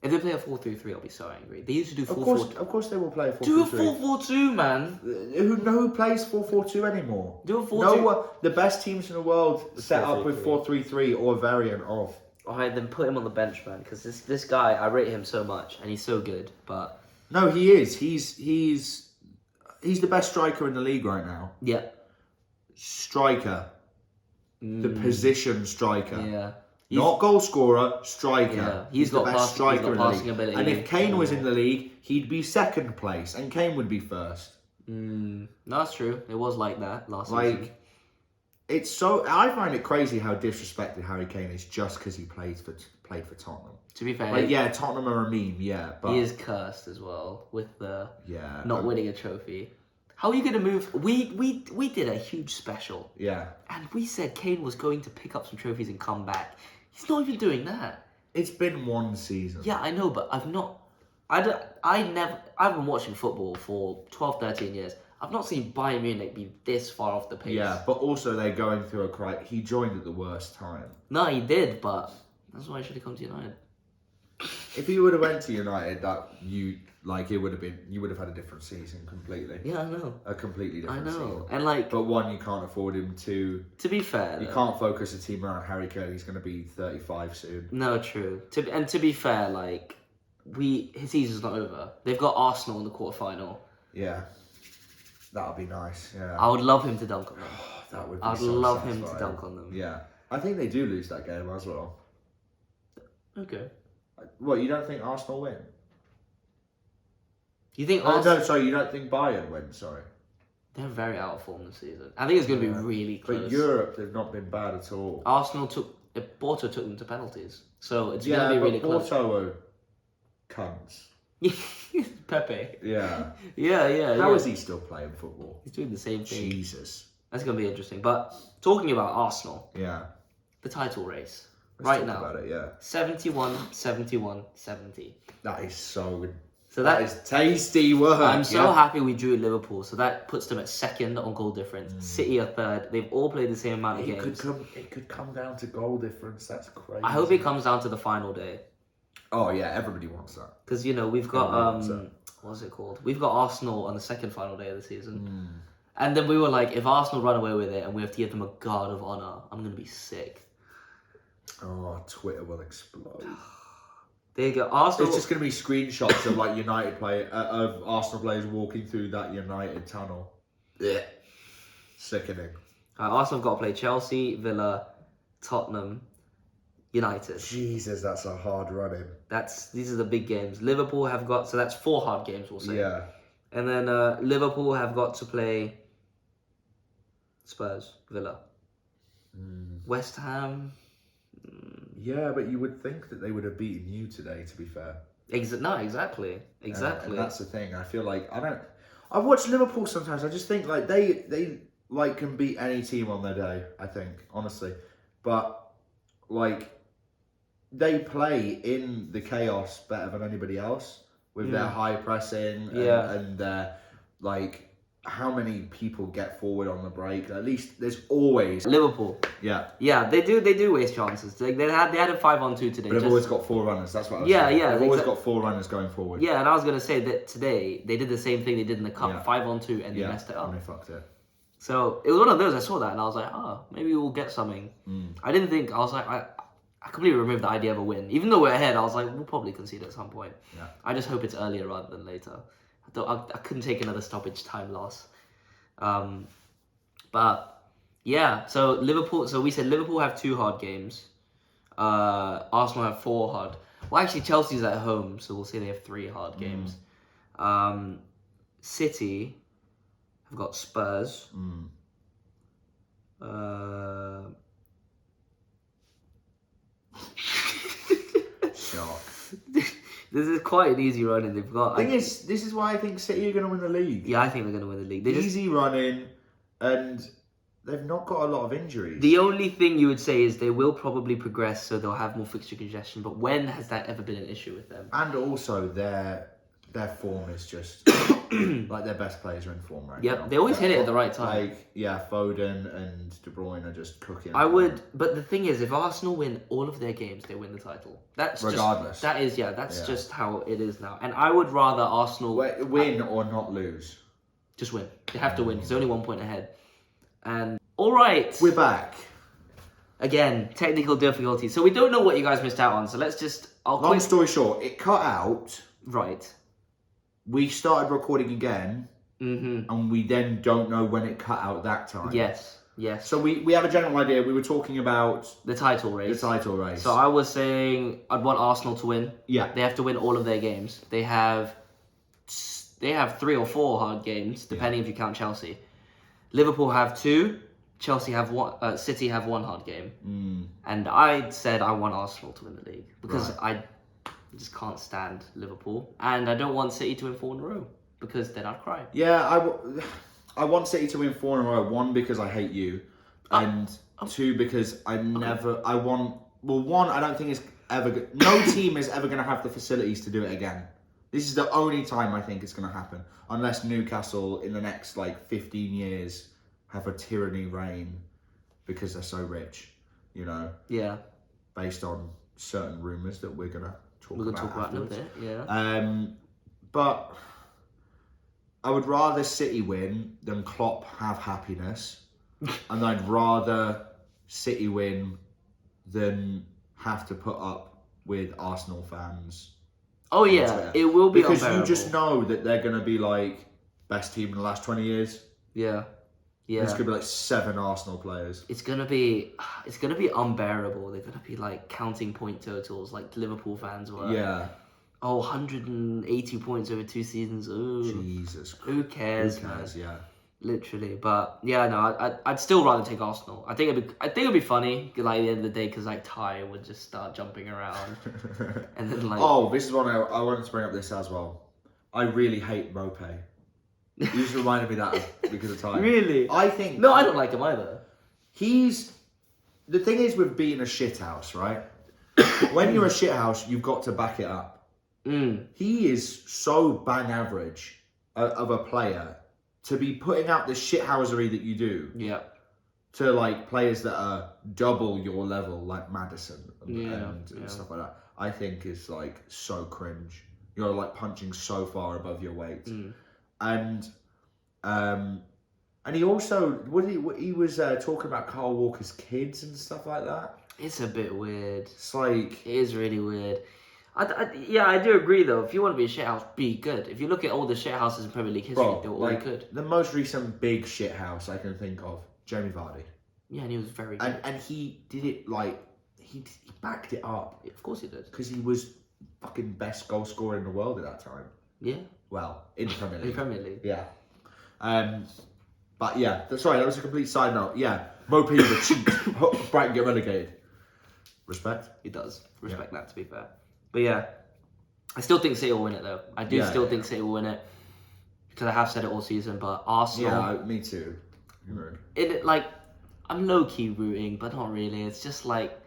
If they play a 4-3-3, I'll be so angry. They used to do 4-4-2. Of course they will play a 4-4-3. Do a 4-4-2, man. Who plays 4-4-2 anymore? Do a 4-2. No one. The best teams in the world set up with 4-3-3 or a variant of. Alright, then put him on the bench, man, because this guy, I rate him so much, and he's so good, but... No, he is. He's the best striker in the league right now. Yeah. Striker. The position striker. Yeah. Not goal scorer, striker. Yeah. He's the best striker in the passing league. ability. And if Kane was in the league, he'd be second place, and Kane would be first. No, that's true. It was like that last season. Like, it's so. I find it crazy how disrespected Harry Kane is just because he played for Tottenham. To be fair, Like, yeah, Tottenham are a meme, yeah, but he is cursed as well with the yeah, not winning a trophy. How are you going to move? We did a huge special, yeah. and we said Kane was going to pick up some trophies and come back. He's not even doing that. It's been one season. Yeah, I know, but I've been watching football for 12, 13 years. I've not seen Bayern Munich be this far off the pace. Yeah, but also they're going through a crisis. He joined at the worst time. No, he did, but that's why I should have come to United. If he would have went to United, you would have had a different season completely. Yeah, I know. A completely different season. I know. And like, But one, you can't afford him to. to be fair, You though, can't focus a team around Harry Kane. He's going to be 35 soon. No, true. To be fair, like his season's not over. They've got Arsenal in the quarterfinal. Yeah, that'll be nice. Yeah, I would love him to dunk on them. that would. Be I'd so love him to satisfying. dunk on them. Yeah, I think they do lose that game as well. Okay. What, you don't think Arsenal win? You think Oh Arsenal? no, sorry, you don't think Bayern win? Sorry, They're very out of form this season. I think it's going to be really close. but Europe they've not been bad at all. Arsenal Porto took them to penalties, so it's going Yeah, to be but really close. Porto are cunts. Pepe. Yeah. Yeah. How is he still playing football? He's doing the same thing. Jesus. That's going to be interesting. But talking about Arsenal, Yeah. the title race. right talk now. about it, yeah. 71, 71, 70. That is so. So that is tasty work. I'm so happy we drew Liverpool. So that puts them at second on goal difference. City are third. They've all played the same amount of games. It could come down to goal difference. That's crazy. I hope it comes down to the final day. Oh yeah, everybody wants that. Because we've got what's it called? We've got Arsenal on the second final day of the season. And then we were like, if Arsenal run away with it and we have to give them a guard of honour, I'm gonna be sick. Oh, Twitter will explode. There you go. Arsenal. It's just going to be screenshots of like of Arsenal players walking through that United tunnel. Yeah, sickening. Arsenal have got to play Chelsea, Villa, Tottenham, United. Jesus, that's a hard run in. These are the big games. Liverpool have got, so that's 4 hard games, we'll say. Yeah. And then Liverpool have got to play Spurs, Villa, West Ham. Yeah, but you would think that they would have beaten you today, to be fair. Exactly. And that's the thing. I feel like I watch Liverpool sometimes. I just think like they like can beat any team on their day. I think honestly, but like they play in the chaos better than anybody else with their high pressing and their like. How many people get forward on the break? At least there's always Liverpool. Yeah, they do waste chances. They had a 5-on-2 today. But they've always got 4 runners. That's what I was saying. They've always got 4 runners going forward. Yeah, and I was gonna say that today they did the same thing they did in the cup, 5-on-2, and they messed it up. And they fucked it. So it was one of those. I saw that and I was like, maybe we'll get something. I didn't think. I was like, I completely removed the idea of a win. Even though we're ahead, I was like, we'll probably concede at some point. Yeah. I just hope it's earlier rather than later. I couldn't take another stoppage time loss. But yeah, so Liverpool. So we said Liverpool have 2 hard games. Arsenal have 4 hard. Well, actually, Chelsea's at home, so we'll say they have 3 hard games. City have got Spurs. Shock. This is quite an easy run, and they've got. This is why I think City are going to win the league. Yeah, I think they're going to win the league. Easy running, and they've not got a lot of injuries. The only thing you would say is they will probably progress, so they'll have more fixture congestion. But when has that ever been an issue with them? And also their form is just like their best players are in form right now. Yep, they always hit it at the right time. Like Foden and De Bruyne are just cooking. But the thing is, if Arsenal win all of their games, they win the title. That's regardless. That's just how it is now. And I would rather Arsenal win or not lose. Just win. They have to win because they're only 1 point ahead. And all right, we're back. Again, technical difficulties. So we don't know what you guys missed out on. So let's just. Long story short, it cut out. Right. We started recording again, and we then don't know when it cut out that time. Yes. So we have a general idea. We were talking about the title race. So I was saying I'd want Arsenal to win. Yeah. They have to win all of their games. They have 3 or 4 hard games, depending if you count Chelsea. Liverpool have 2. Chelsea have 1. City have 1 hard game. And I said I want Arsenal to win the league because I just can't stand Liverpool, and I don't want City to win 4 in a row because then I'd cry. Yeah, I want City to win 4 in a row. 1 because I hate you, and 2 because I want. Well, 1 I don't think is ever. No team is ever going to have the facilities to do it again. This is the only time I think it's going to happen, unless Newcastle in the next 15 years have a tyranny reign because they're so rich, Yeah. Based on certain rumours that we're gonna talk about in a bit. Yeah. But I would rather City win than Klopp have happiness, and I'd rather City win than have to put up with Arsenal fans. Oh yeah, it will be because unbearable. you just know that they're gonna be best team in the last 20 years. Yeah. There's gonna be 7 Arsenal players. It's gonna be unbearable. They're gonna be counting point totals like Liverpool fans were. Yeah. Oh, 180 points over 2 seasons. Ooh. Jesus. Who cares? Who cares? Man? Yeah. Literally, but yeah, no, I'd still rather take Arsenal. I think it'd be funny, at the end of the day, because Ty would just start jumping around, and then Oh, this is one I wanted to bring up this as well. I really hate Mope. You just reminded me that because of Ty. Really? I think no, I don't like him either. He's the thing is with being a shithouse, right? When you're a shithouse, you've got to back it up. He is so bang average of a player to be putting out the shithousery that you do. Yeah. To like players that are double your level, like Madison and stuff like that. I think is like so cringe. You're like punching so far above your weight, and he also he was talking about Carl Walker's kids and stuff like that. It's a bit weird. It's like it is really weird. I do agree though. If you want to be a shithouse, be good. If you look at all the shithouses in Premier League history, they were all good. The most recent big shithouse I can think of, Jamie Vardy. Yeah, and he was very good. And he did it like he backed it up. Of course he did. Because he was fucking best goal scorer in the world at that time. Yeah. Well, in Premier League. In Premier League. Yeah. But yeah, sorry, that was a complete side note. Yeah, Mopey the cheat. Brighton get relegated. Respect. He does. Respect that, to be fair. But yeah, I still think City will win it though. I do still think City will win it. Because I have said it all season, but Arsenal... Yeah, me too. I'm low-key rooting, but not really. It's just like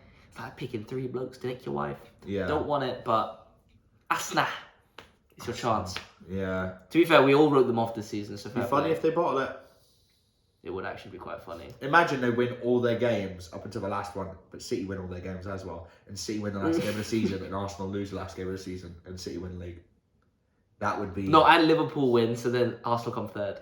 picking 3 blokes to nick your wife. Yeah. Don't want it, but Asna, it's your chance. Yeah. To be fair, we all wrote them off this season. So it'd be funny if they bottle it. It would actually be quite funny. Imagine they win all their games up until the last one, but City win all their games as well. And City win the last game of the season, and Arsenal lose the last game of the season, and City win the league. That would be... No, and Liverpool win, so then Arsenal come third.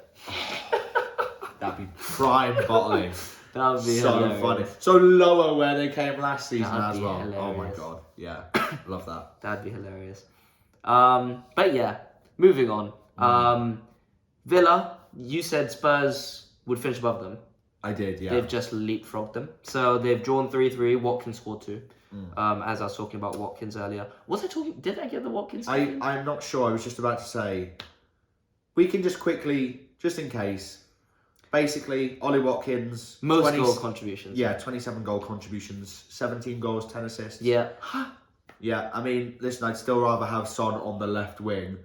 That'd be prime bottling. That would be so hilarious. funny. So lower where they came last season as well. Hilarious. Oh my god. Yeah. Love that. That'd be hilarious. But yeah, moving on. Villa, you said Spurs would finish above them. I did, yeah. They've just leapfrogged them. So they've drawn 3-3. Watkins scored 2. As I was talking about Watkins earlier. Did I get the Watkins? I'm not sure. I was just about to say, we can just quickly, just in case, basically, Ollie Watkins. Most goal contributions. Yeah, 27 goal contributions, 17 goals, 10 assists. Yeah. Yeah, I mean, listen, I'd still rather have Son on the left wing,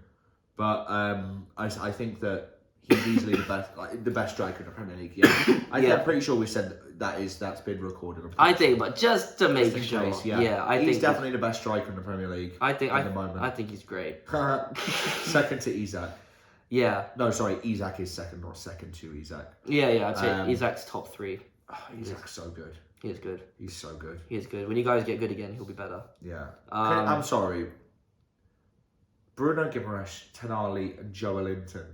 but I think that he's easily the best striker in the Premier League. Yeah, I'm pretty sure we said that's been recorded. I think, but just to make sure, case, he's definitely the best striker in the Premier League. I think at the moment. I think he's great. Second to Isak. Yeah. No, sorry, Isak is second, not second to Isak. Yeah, I'd say Isak's top 3. Oh, Isak's so good. He is good. He's so good. He is good. When you guys get good again, he'll be better. Yeah. I'm sorry. Bruno Guimaraes, Tenali, and Joelinton.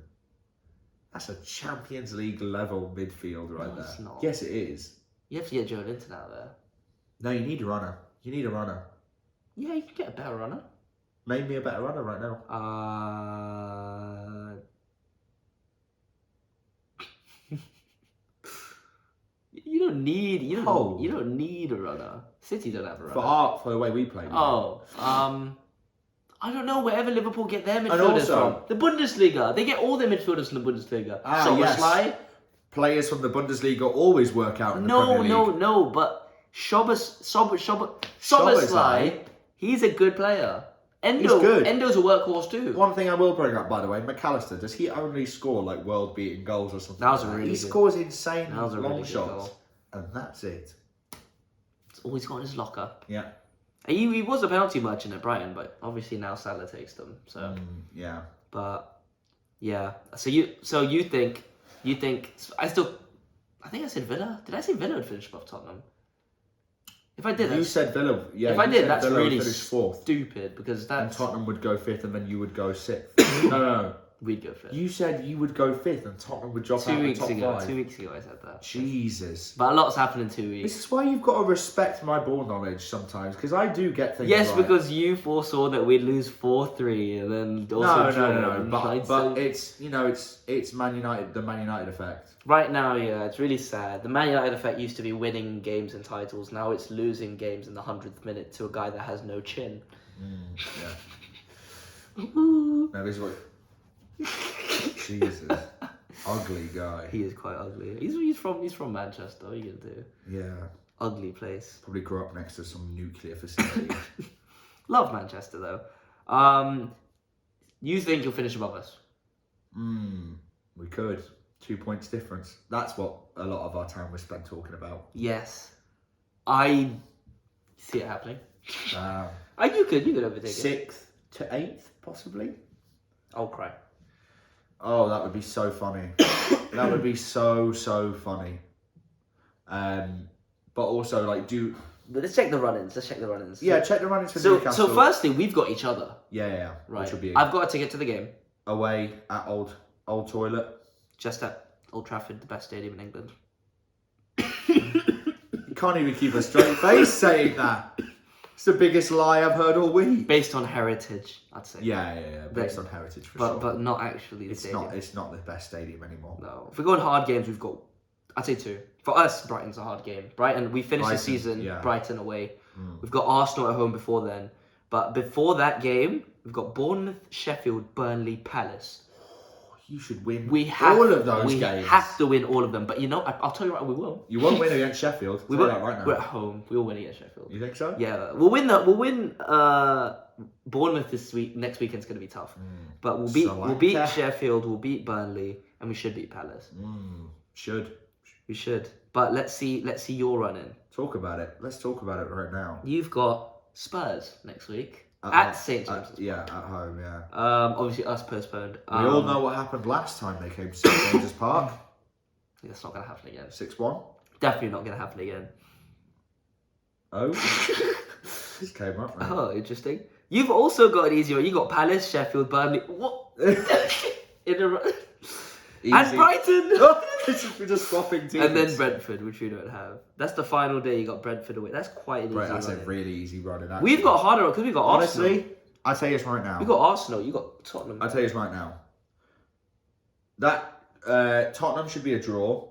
That's a Champions League level midfield right there. It's not. Yes, it is. You have to get Joelinton out there. No, you need a runner. You need a runner. Yeah, you can get a better runner. Name me a better runner right now. You don't need a runner. City don't have a runner. For the way we play. I don't know, wherever Liverpool get their midfielders from. The Bundesliga. They get all their midfielders from the Bundesliga. Yes. Players from the Bundesliga always work out in the Premier League. No, but Szoboszlai, he's a good player. He's good. Endo's a workhorse too. One thing I will bring up, by the way, McAllister, does he only score like world-beating goals or something? That was a really good. He scores insane long really shots, and that's it. It's all he's got in his locker. Yeah. He was a penalty merchant at Brighton, but obviously now Salah takes them. So yeah. But yeah. So you think I think I said Villa. Did I say Villa would finish above Tottenham? If I did, you said Villa. Yeah. If I did, that's Villa really fourth. Stupid because and Tottenham would go 5th, and then you would go 6th. No. We'd go 5th. You said you would go 5th, and Tottenham would drop out of the top 5. 2 weeks ago, I said that. Jesus. But a lot's happened in 2 weeks. This is why you've got to respect my ball knowledge sometimes, because I do get things Yes, right. because you foresaw that we'd lose 4-3, and then also No. But it's it's Man United, the Man United effect. Right now, yeah, it's really sad. The Man United effect used to be winning games and titles. Now it's losing games in the 100th minute to a guy that has no chin. Yeah. Now this is what. Jesus, ugly guy. He is quite ugly. He's from Manchester. What are you gonna do? Yeah. Ugly place. Probably grew up next to some nuclear facility. Love Manchester though. You think you'll finish above us? We could. 2 points difference. That's what a lot of our time was spent talking about. Yes. I see it happening. You could overtake it. 6th to 8th, possibly. I'll cry. Oh, that would be so funny. That would be so funny. But also, like, Let's check the run-ins. Yeah, check the run-ins for So Newcastle. firstly, we've got each other. Yeah. Right. Which would be I've got a ticket to the game. away at Old Toilet. Just at Old Trafford, the best stadium in England. You can't even keep a straight face saying that. It's the biggest lie I've heard all week. Based on heritage, I'd say. Yeah. Based on heritage, for sure. But not actually the It's stadium. It's not the best stadium anymore. No. If we go on hard games, we've got, I'd say 2. For us, Brighton's a hard game. Brighton, we finished the season, Brighton away. We've got Arsenal at home before then. But before that game, we've got Bournemouth, Sheffield, Burnley, Palace. You should win all of those games. We have to win all of them. But you know, I'll tell you right, we will. You won't win against Sheffield. We will. That right now. We're at home. We'll win against Sheffield. You think so? Yeah, we'll win. Bournemouth this week. Next weekend's going to be tough. But we'll beat Sheffield. We'll beat Burnley, and we should beat Palace. We should. But let's see your run in. Talk about it. Let's talk about it right now. You've got Spurs next week at St James's. Yeah, at home. Yeah. Obviously us postponed. We all know what happened last time they came to St James's Park. It's not going to happen again. 6-1. Definitely not going to happen again. Oh. This came up. Right? Oh, interesting. You've also got an easy one. You got Palace, Sheffield, Burnley. What? In a row. And Brighton. We're just swapping teams. And then Brentford, which we don't have. That's the final day. You got Brentford away. That's quite an easy run. That's a really easy run. We've got harder because we've got Arsenal. Honestly, I'll tell you this right now. You got Arsenal. You got Tottenham. I'll tell you this right now. That Tottenham should be a draw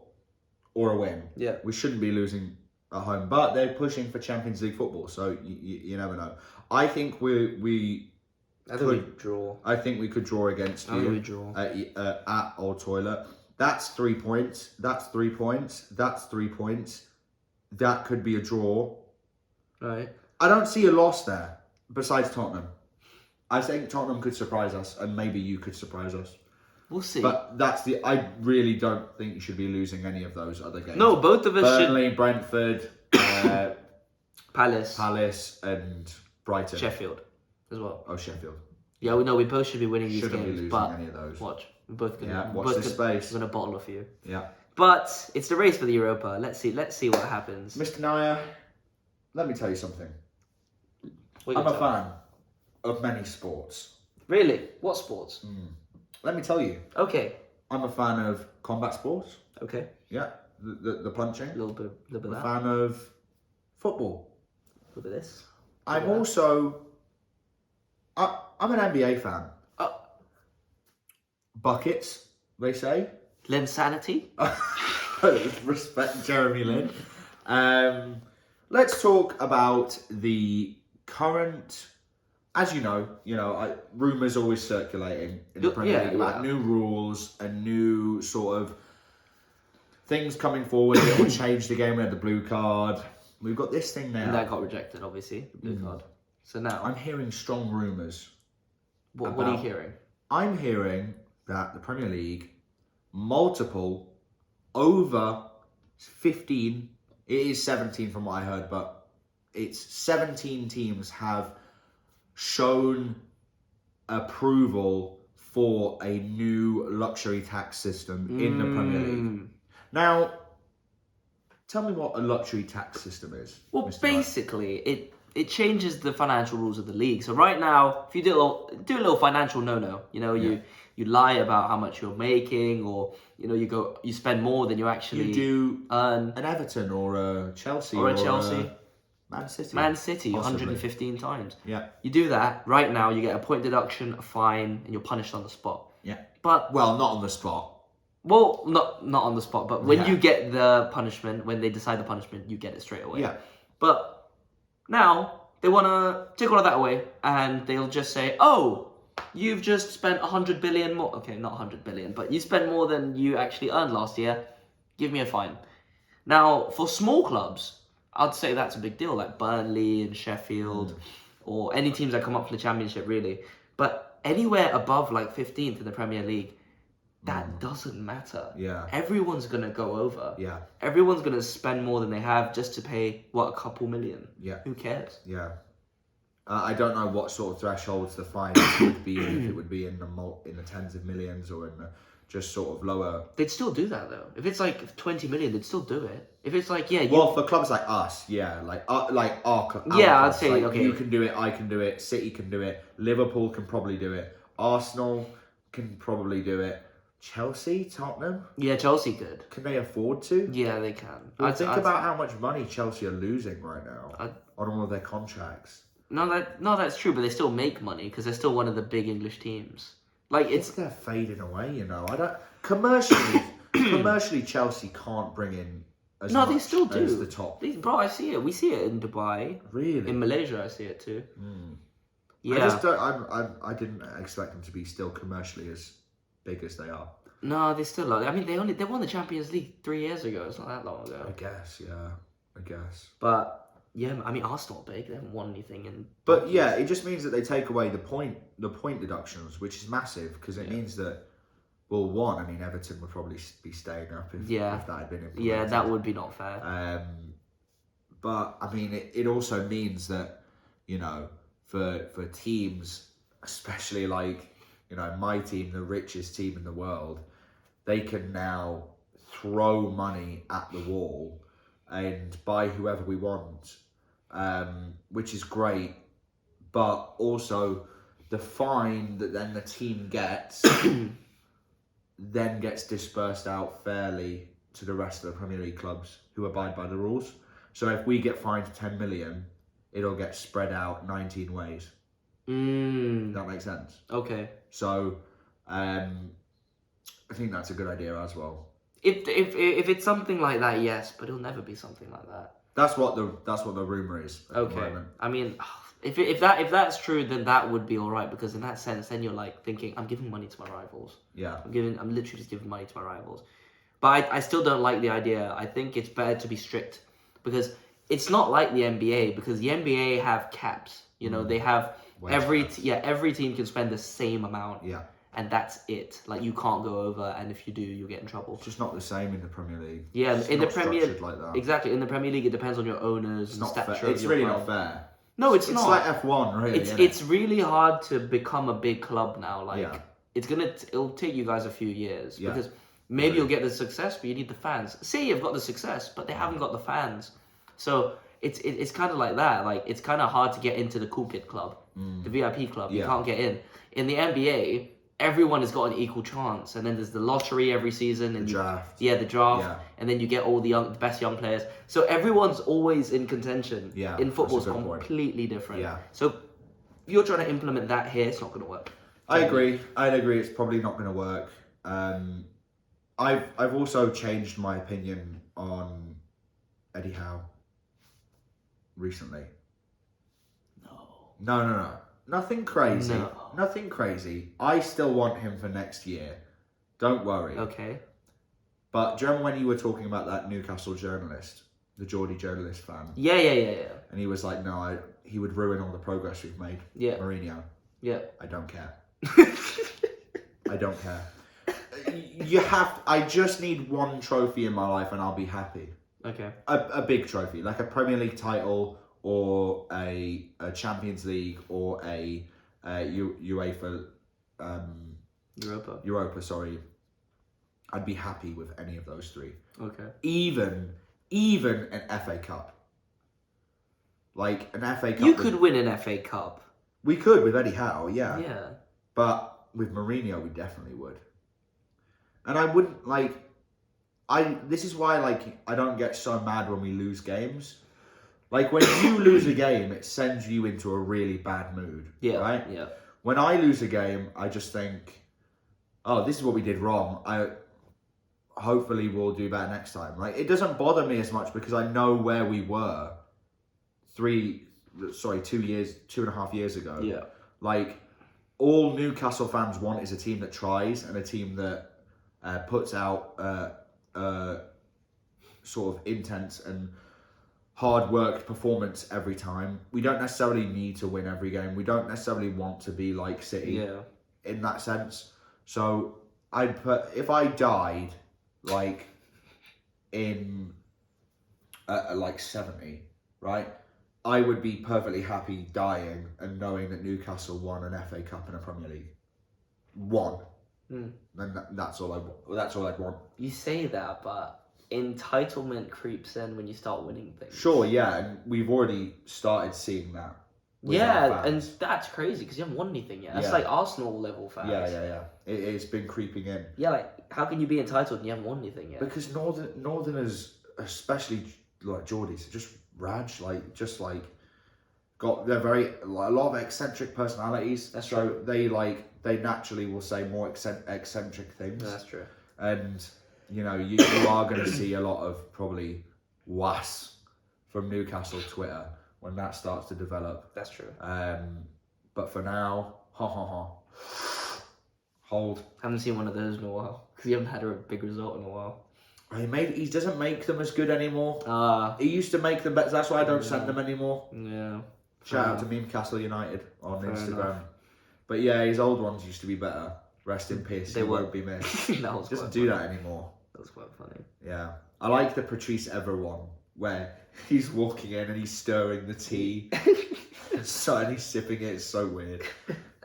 or a win. Yeah. We shouldn't be losing at home, but they're pushing for Champions League football, so you never know. I think we could draw. I think we could draw against you. We draw at Old Toilet. That's 3 points. That's 3 points. That's 3 points. That could be a draw. Right. I don't see a loss there. Besides Tottenham, I think Tottenham could surprise us, and maybe you could surprise us. We'll see. But I really don't think you should be losing any of those other games. No, both of us should. Burnley, Brentford, Palace, and Brighton. Sheffield, as well. Oh, Sheffield. Yeah, we both should be winning these Shouldn't games. be losing but any of those. Watch, we're both gonna. Yeah, we're watch both this gonna, space. We're gonna bottle off you. Yeah. But it's the race for the Europa. Let's see what happens. Mr. Naya, let me tell you something. I'm I'm a fan of many sports. Really? What sports? Let me tell you. Okay. I'm a fan of combat sports. Okay. Yeah, the punching. A little bit of I'm that. a fan of football. A little bit of this. I'm also. I'm an NBA fan. Buckets, they say. Linsanity. Respect Jeremy Lin. Let's talk about the current. As you know, rumours always circulating in the Premier League about new rules and new sort of things coming forward that will change the game. We had the blue card. We've got this thing now. And that got rejected, obviously, the blue card. So now... I'm hearing strong rumours. What are you hearing? I'm hearing that the Premier League, multiple, over 15, it is 17 from what I heard, but it's 17 teams have shown approval for a new luxury tax system in the Premier League. Now, tell me what a luxury tax system is. Well, Mr. basically, it changes the financial rules of the league. So right now, if you do a little financial no-no, you lie about how much you're making, or you spend more than you actually earn. An Everton or a Chelsea or a Chelsea. Man City, possibly. 115 times. Yeah. You do that, right now you get a point deduction, a fine, and you're punished on the spot. Yeah. But not on the spot. Well, not on the spot, but when you get the punishment, when they decide the punishment, you get it straight away. Yeah. But now they want to take all of that away, and they'll just say, "Oh, you've just spent 100 billion more." Okay, not 100 billion, but you spent more than you actually earned last year. Give me a fine. Now, for small clubs, I'd say that's a big deal, like Burnley and Sheffield, or any teams that come up for the Championship, really. But anywhere above like 15th in the Premier League, that doesn't matter. Yeah. Everyone's gonna go over. Yeah. Everyone's gonna spend more than they have just to pay a couple million. Yeah. Who cares? Yeah. I don't know what sort of thresholds the fines would be in, if it would be in the tens of millions or in the just sort of lower. They'd still do that though. If it's like 20 million, they'd still do it. If it's like Well, for clubs like us, yeah, like our Yeah, I'd clubs, say, like, okay. you can do it, I can do it, City can do it, Liverpool can probably do it, Arsenal can probably do it, Chelsea, Tottenham, Chelsea could. can they afford to? Yeah, they can. Well, think about how much money Chelsea are losing right now on all of their contracts. No, that's true, but they still make money because they're still one of the big English teams. Like it's They're fading away, you know. I don't commercially Chelsea can't bring in as no, much they still do. as the top. Bro, I see it. We see it in Dubai. Really? In Malaysia, I see it too. Yeah. I just don't. I didn't expect them to be still commercially as big as they are. No, they still are. I mean, they won the Champions League 3 years ago. It's not that long ago. I guess, yeah. I guess. But yeah, I mean, Arsenal are big. They haven't won anything in. But yeah, it just means that they take away the point deductions, which is massive because it means that. Well, one, I mean, Everton would probably be staying up if that had been implemented. Yeah, that would be not fair. But I mean, it also means that, you know, for teams, especially like, you know, my team, the richest team in the world, they can now throw money at the wall and buy whoever we want, which is great. But also the fine that then the team gets then gets dispersed out fairly to the rest of the Premier League clubs who abide by the rules. So if we get fined 10 million, it'll get spread out 19 ways. That makes sense. Okay. So I think that's a good idea as well. If it's something like that, yes, but it'll never be something like that. That's what the rumor is. At the moment. I mean, if that's true, then that would be all right because in that sense, then you're like thinking, I'm giving money to my rivals. Yeah. I'm literally just giving money to my rivals. But I still don't like the idea. I think it's better to be strict because it's not like the NBA because the NBA have caps. You know, they have every team can spend the same amount. Yeah. And that's it. Like you can't go over, and if you do, you'll get in trouble. It's just not the same in the Premier League. Yeah, it's in the Premier League like that. Exactly. In the Premier League, it depends on your owners and stature. Fair. It's really not fair. No, it's not. It's like F1, really. It's really hard to become a big club now. Like it'll take you guys a few years because maybe you'll get the success, but you need the fans. Say you've got the success, but they haven't got the fans. So it's kind of like that. Like it's kind of hard to get into the cool kid club, the VIP club. You can't get in. In the NBA, everyone has got an equal chance, and then there's the lottery every season, and the draft. The draft, and then you get all the best young players. So everyone's always in contention. Yeah, in football, it's completely different. Yeah. So if you're trying to implement that here, it's not going to work. I'd agree. It's probably not going to work. I've also changed my opinion on Eddie Howe recently. No. Nothing crazy. No. Nothing crazy. I still want him for next year. Don't worry. Okay. But do you remember when you were talking about that Newcastle journalist, the Geordie journalist fan? Yeah. And he was like, no, he would ruin all the progress we've made. Yeah. Mourinho. Yeah. I don't care. I don't care. I just need one trophy in my life and I'll be happy. Okay. A big trophy, like a Premier League title or a Champions League or a UEFA Europa, sorry. I'd be happy with any of those three. Okay. Even an FA Cup. Like an FA Cup. You could win an FA Cup. We could with Eddie Howe, yeah. Yeah. But with Mourinho, we definitely would. And I wouldn't this is why I don't get so mad when we lose games. Like when you lose a game, it sends you into a really bad mood. Yeah. Right? Yeah. When I lose a game, I just think, oh, this is what we did wrong. Hopefully we'll do better next time. Like it doesn't bother me as much because I know where we were 2.5 years ago. Yeah. Like all Newcastle fans want is a team that tries and a team that puts out sort of intense and hard worked performance every time. We don't necessarily need to win every game. We don't necessarily want to be like City in that sense. So if I died like in like 70, right? I would be perfectly happy dying and knowing that Newcastle won an FA Cup and a Premier League. Won. Then that's all I'd want. You say that, but entitlement creeps in when you start winning things. Sure, yeah, and we've already started seeing that. with our Yeah, and fans. that's crazy because you haven't won anything yet. That's Yeah. like Arsenal level fans. Yeah. It's been creeping in. Yeah, like how can you be entitled and you haven't won anything yet? Because Northerners, especially like Geordies, are just raj, they're a lot of eccentric personalities. That's so true. they naturally will say more eccentric things. No, that's true. And you are going to see a lot of probably was from Newcastle Twitter when that starts to develop. That's true. But for now, hold. Haven't seen one of those in a while because you haven't had a big result in a while. He doesn't make them as good anymore. He used to make them better. That's why I don't send them anymore. Yeah. Shout out to Meme Castle United on Fair Instagram. enough. But yeah, his old ones used to be better. Rest in peace. They He were. won't be missed. That was He doesn't quite do funny. that anymore. That was quite funny. Yeah. I like the Patrice Evra one where he's walking in and he's stirring the tea. and he's sipping it. It's so weird.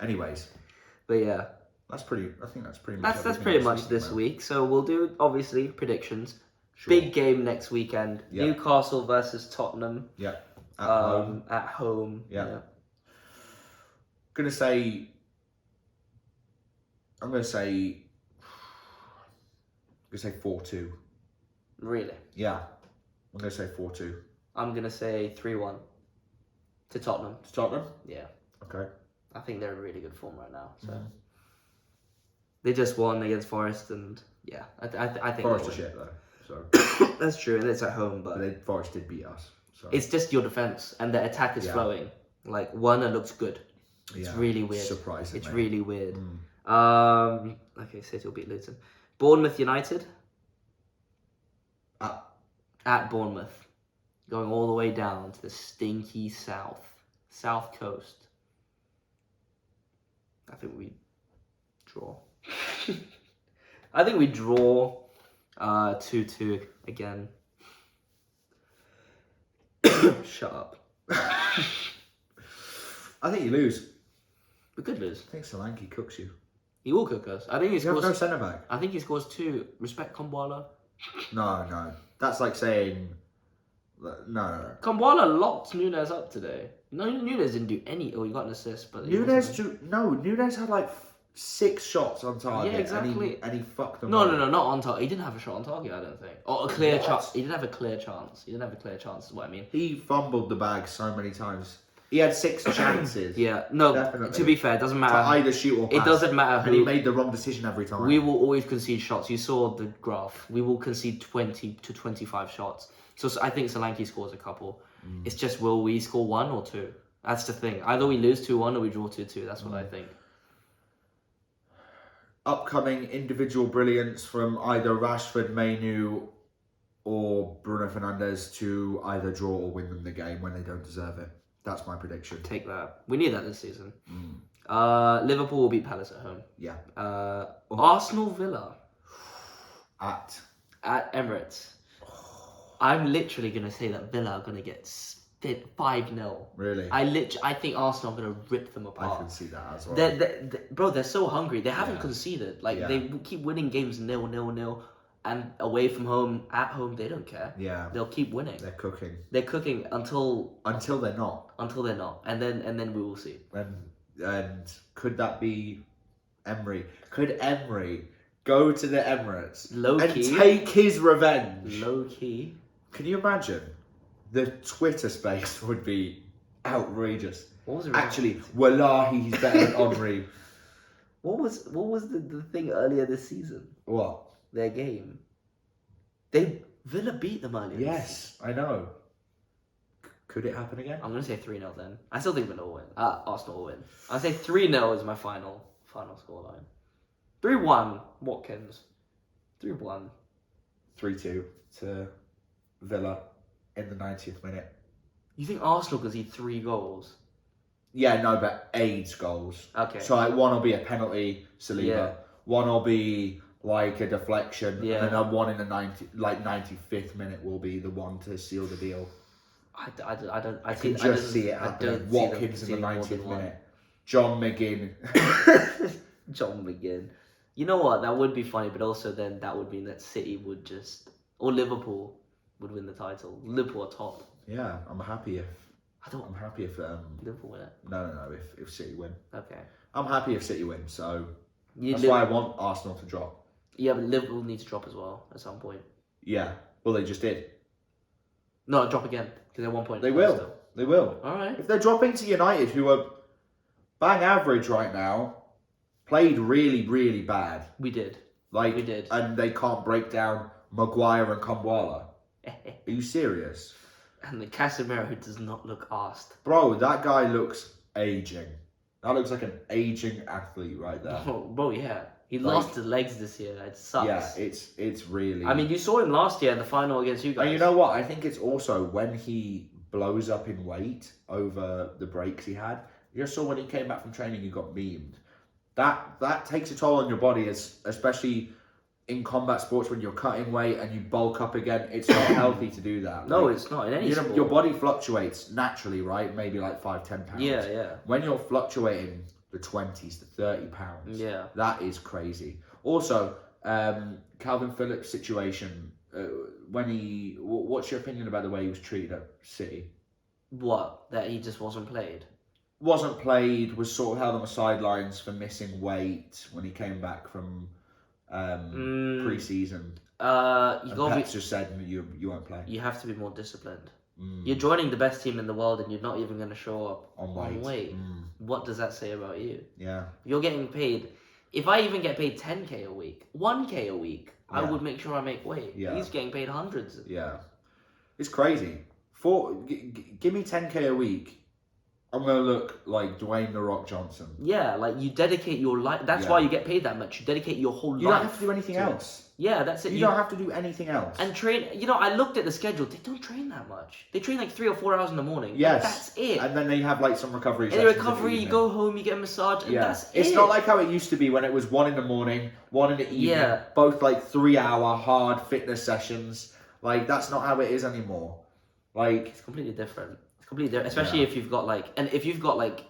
Anyways, But yeah, I think that's pretty much that's everything pretty this much week, this man. week. So we'll do obviously predictions. Sure. Big game next weekend. Yeah. Newcastle versus Tottenham. Yeah. At home. At home. Yeah. I'm gonna say 4-2. Really? Yeah. I'm gonna say 4-2. I'm gonna say 3-1 to Tottenham. To Tottenham? Yeah. Okay. I think they're in really good form right now. So Mhm. they just won against Forest, and yeah, I think Forest they'll are win. shit though. So That's true, and it's at home, but Forest did beat us. So it's just your defense and the attack is Yeah. flowing. Like Werner looks good. It's yeah, really weird. surprisingly. It's really weird. Mm. Okay, City will beat Luton. Bournemouth United at Bournemouth, going all the way down to the stinky south coast. I think we draw. I think we draw 2-2 again. Shut up. I think you lose. We could lose. I think Solanke cooks you. He will cook us. I think he You have scores. no centre back. I think he scores 2. Respect Kambwala. No. That's like saying no. Kambwala locked Nunes up today. No, Nunes didn't do any. Oh, he got an assist, but he wasn't- Nunes had like 6 shots on target. Yeah, exactly. And he fucked them. No, up. not on target. He didn't have a shot on target, I don't think. Or a clear What? chance. He didn't have a clear chance. Is what I mean. He fumbled the bag so many times. He had 6 chances. Yeah, no, Definitely. to be fair, it doesn't To matter. either shoot or pass. It doesn't matter And he who. made the wrong decision every time. We will always concede shots. You saw the graph. We will concede 20 to 25 shots. So I think Solanke scores a couple. It's just, will we score 1 or 2? That's the thing. Either we lose 2-1 or we draw 2-2. That's what I think. Upcoming individual brilliance from either Rashford, Mainu, or Bruno Fernandes to either draw or win them the game when they don't deserve it. That's my prediction. Take that. We need that this season. Liverpool will beat Palace at home. Yeah. Arsenal Villa At Emirates. I'm literally going to say that Villa are going to get 5-0. really, I think Arsenal are going to rip them I apart. can see that as well. Bro, they're so hungry. They haven't Yeah. conceded. Like, Yeah. they keep winning games 0-0. And away from home, at home, they don't care. Yeah, They'll keep winning. they're cooking They're cooking until they're not. they're not. And then we will see. And could that be Emery? Could Emery go to the Emirates Low and key. take his revenge? Low key. Can you imagine? The Twitter space would be outrageous. What was it? Actually, wallahi, he's better than Henry. What was the thing earlier this season? What? Their game. Villa beat them earlier. Yes, I know. Could it happen again? I'm gonna say 3-0 then. I still think Villa will win. Arsenal will win. I'll say 3-0 is my final scoreline. 3-1 Watkins. 3-1. 3-2 to Villa in the 90th minute. You think Arsenal can see 3 goals? Yeah, no, but AIDS goals. Okay. So like one will be a penalty, Saliba. Yeah. one will be like a deflection, Yeah. and then one in the 95th minute will be the one to seal the deal. I don't. I can just see it I happening. don't see them Watkins in the seeing more 90th than one. minute. John McGinn. John McGinn. You know what? That would be funny, but also then that would mean that City would just, or Liverpool would win the title. Liverpool are top. Yeah, I'm happy if I'm happy if Liverpool win it. no if City win. Okay. I'm happy if City win. So You that's why I want Arsenal to drop. Yeah, but Liverpool need to drop as well at some point. Yeah. Well, they just did. No, drop again because they're 1 point. They will. Still. They will. All right. If they're dropping to United, who are bang average right now, played really, really bad. We did. Like, We did. And they can't break down Maguire and Kambwala. Are you serious? And the Casemiro who does not look arsed. Bro, that guy looks aging. That looks like an aging athlete right there. Oh, bro, yeah. He Like- lost his legs this year. It sucks. Yeah, it's really... I mean, you saw him last year in the final against you guys. And you know what? I think it's also when he blows up in weight over the breaks he had. You just saw when he came back from training, he got memed. That takes a toll on your body, especially in combat sports when you're cutting weight and you bulk up again. It's not healthy to do that. No, Like, it's not in any sport. your body fluctuates naturally, right? Maybe like 5-10 pounds. Yeah. When you're fluctuating the 20s to 30 pounds, Yeah. that is crazy. Also, Calvin Phillips' situation. What's your opinion about the way he was treated at City? What? That he just wasn't played? Wasn't played, was sort of held on the sidelines for missing weight when he came back from pre-season. You And gotta Pep's just said you won't play. You have to be more disciplined. Mm. You're joining the best team in the world, and you're not even going to show up On on weight. weight. Mm. What does that say about you? Yeah. You're getting paid. If I even get paid 10k a week, 1k a week, I Yeah. would make sure I make weight. Yeah. He's getting paid hundreds. Yeah. It's crazy. Give me 10k a week. I'm gonna look like Dwayne the Rock Johnson. Yeah, like you dedicate your life. That's Yeah. why you get paid that much. You dedicate your whole You life. don't have to do anything to it. else. Yeah, that's it. You don't have to do anything else. And train. You know, I looked at the schedule. They don't train that much. They train like 3 or 4 hours in the morning. Yes. That's it. And then they have like some recovery. In the sessions in recovery, you evening. go home, you get a massage, and Yeah, that's it's it. not like how it used to be when it was 1 in the morning, 1 in the evening. Yeah. Both like 3-hour hard fitness sessions. Like that's not how it is anymore. Like It's completely different. It's completely different, especially if you've got like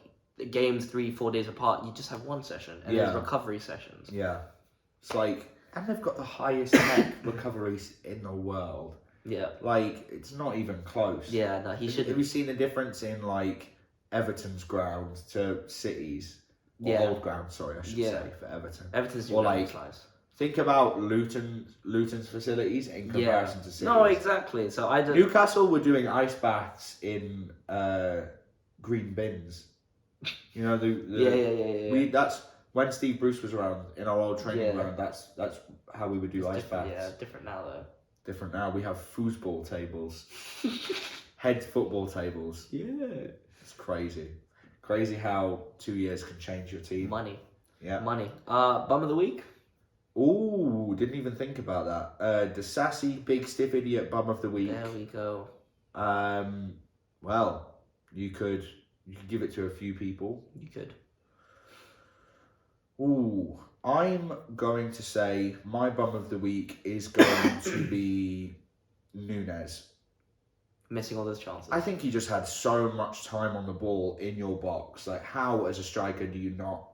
games 3-4 days apart. You just have one session, and Yeah. there's recovery sessions. yeah, it's like and they've got the highest tech recoveries in the world. Yeah, Like it's not even close. yeah. No, he should. Have you seen the difference in like Everton's ground to City's? Or Yeah. Old ground, sorry, I should Yeah. say for Everton. Everton's Or doing like- size. Think about Luton's facilities in comparison to City's. No, exactly. So I don't. Newcastle were doing ice baths in green bins. You know Yeah. That's when Steve Bruce was around in our old training Yeah. ground. That's how we would do ice baths. Yeah, different now though. Different now. We have foosball tables, head football tables. Yeah. It's crazy. Crazy how 2 years can change your team. Money. Yeah. Money. Bum of the week. Ooh, didn't even think about that. The sassy big stiff idiot bum of the week. There we go. Well, you could give it to a few people. You could. Ooh, I'm going to say my bum of the week is going to be Nunes. Missing all those chances. I think he just had so much time on the ball in your box. Like, how as a striker do you not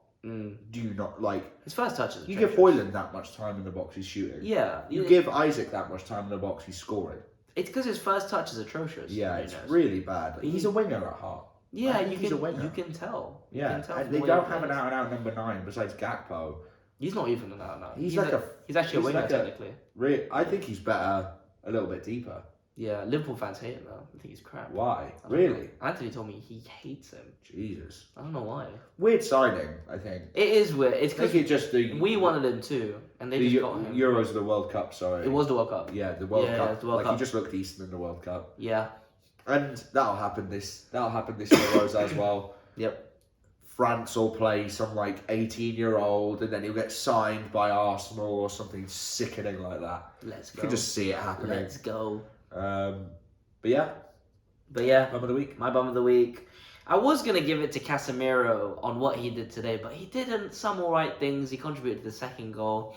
like? His first touch is You give Hoyland that much time in the box, he's shooting. Yeah. You give Isaac that much time in the box, he's scoring. It's because his first touch is atrocious. Yeah, Nunes. it's really bad. Like, he's a winger at heart. Yeah, I think he's a winner. You can tell. You Yeah, can tell and from they the way he don't have an plays. out-and-out number 9 besides Gakpo. He's not even an out. He's He's actually a winger technically. I think he's better a little bit deeper. Yeah, Liverpool fans hate him though. I think he's crap. Why? I don't Really? know. Anthony told me he hates him. Jesus. I don't know why. Weird signing, I think. It is weird. It's I think because it just we wanted him too, and they the just got him. Euros of the World Cup. Sorry, It was the World Cup. Yeah, the World Yeah, Cup. it's the World like Cup. he just looked decent in the World Cup, Yeah. and that'll happen this Euros as well. Yep. France will play some like 18-year-old, and then he'll get signed by Arsenal or something sickening like that. Let's You go. can just see it happening. Let's go. But yeah, But yeah, bum of the week. my bum of the week. I was going to give it to Casemiro on what he did today, but he did some alright things. He contributed to the second goal.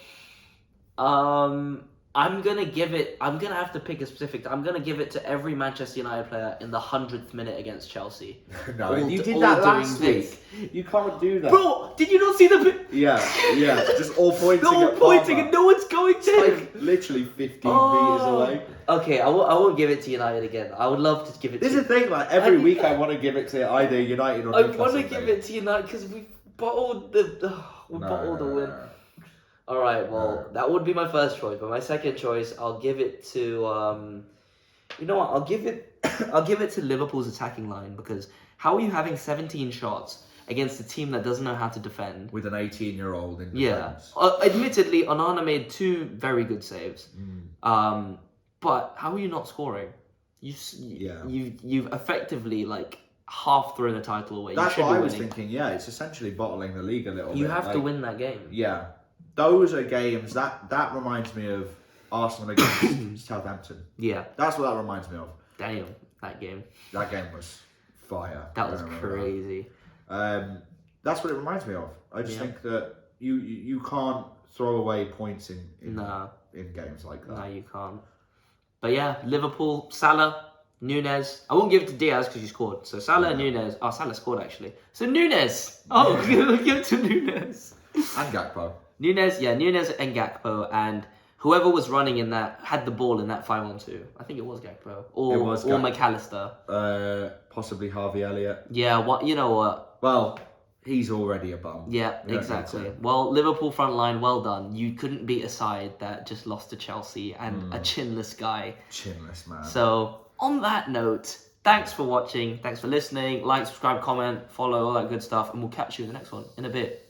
I'm going to have to pick a specific. I'm going to give it to every Manchester United player in the 100th minute against Chelsea. No, All- you did all that doing last this. week. You can't do that. Bro, did you not see the... Yeah, just all pointing No at pointing Palmer. and no one's going to It's him. like literally 15 Oh. metres away. Okay, I won't give it to United again. I would love to give it This to... is the thing, like, every I- week I want to give it to either United or I Newcastle. want to give it to United because we bottled the win. All right, well, that would be my first choice, but my second choice, I'll give it to. You know what? I'll give it to Liverpool's attacking line because how are you having 17 shots against a team that doesn't know how to defend? With an 18-year-old in Yeah. defence. Admittedly, Onana made 2 very good saves. But how are you not scoring? You've effectively like half thrown the title away. That's you should what be I was winning. thinking, yeah, it's essentially bottling the league a little bit. You have to like, win that game. Yeah. Those are games, that reminds me of Arsenal against Southampton. Yeah. That's what that reminds me of. Damn, that game. That game was fire. That I was remember crazy. that. That's what it reminds me of. I just think that you can't throw away points in games like that. No, you can't. But yeah, Liverpool, Salah, Nunes. I won't give it to Diaz because you scored. So Salah and Nunes. Oh, Salah scored actually. So Nunes. Oh, give it to Nunes. And Gakpo. Nunes and Gakpo and whoever was running in that had the ball in that 5-on-2. I think it was Gakpo or McAllister. Possibly Harvey Elliott. Yeah, what you know what? Well, he's already a bum. Yeah, We don't exactly. need to. Well, Liverpool front line, well done. You couldn't beat a side that just lost to Chelsea and a chinless guy. Chinless, man. So, on that note, thanks for watching. Thanks for listening. Like, subscribe, comment, follow, all that good stuff. And we'll catch you in the next one in a bit.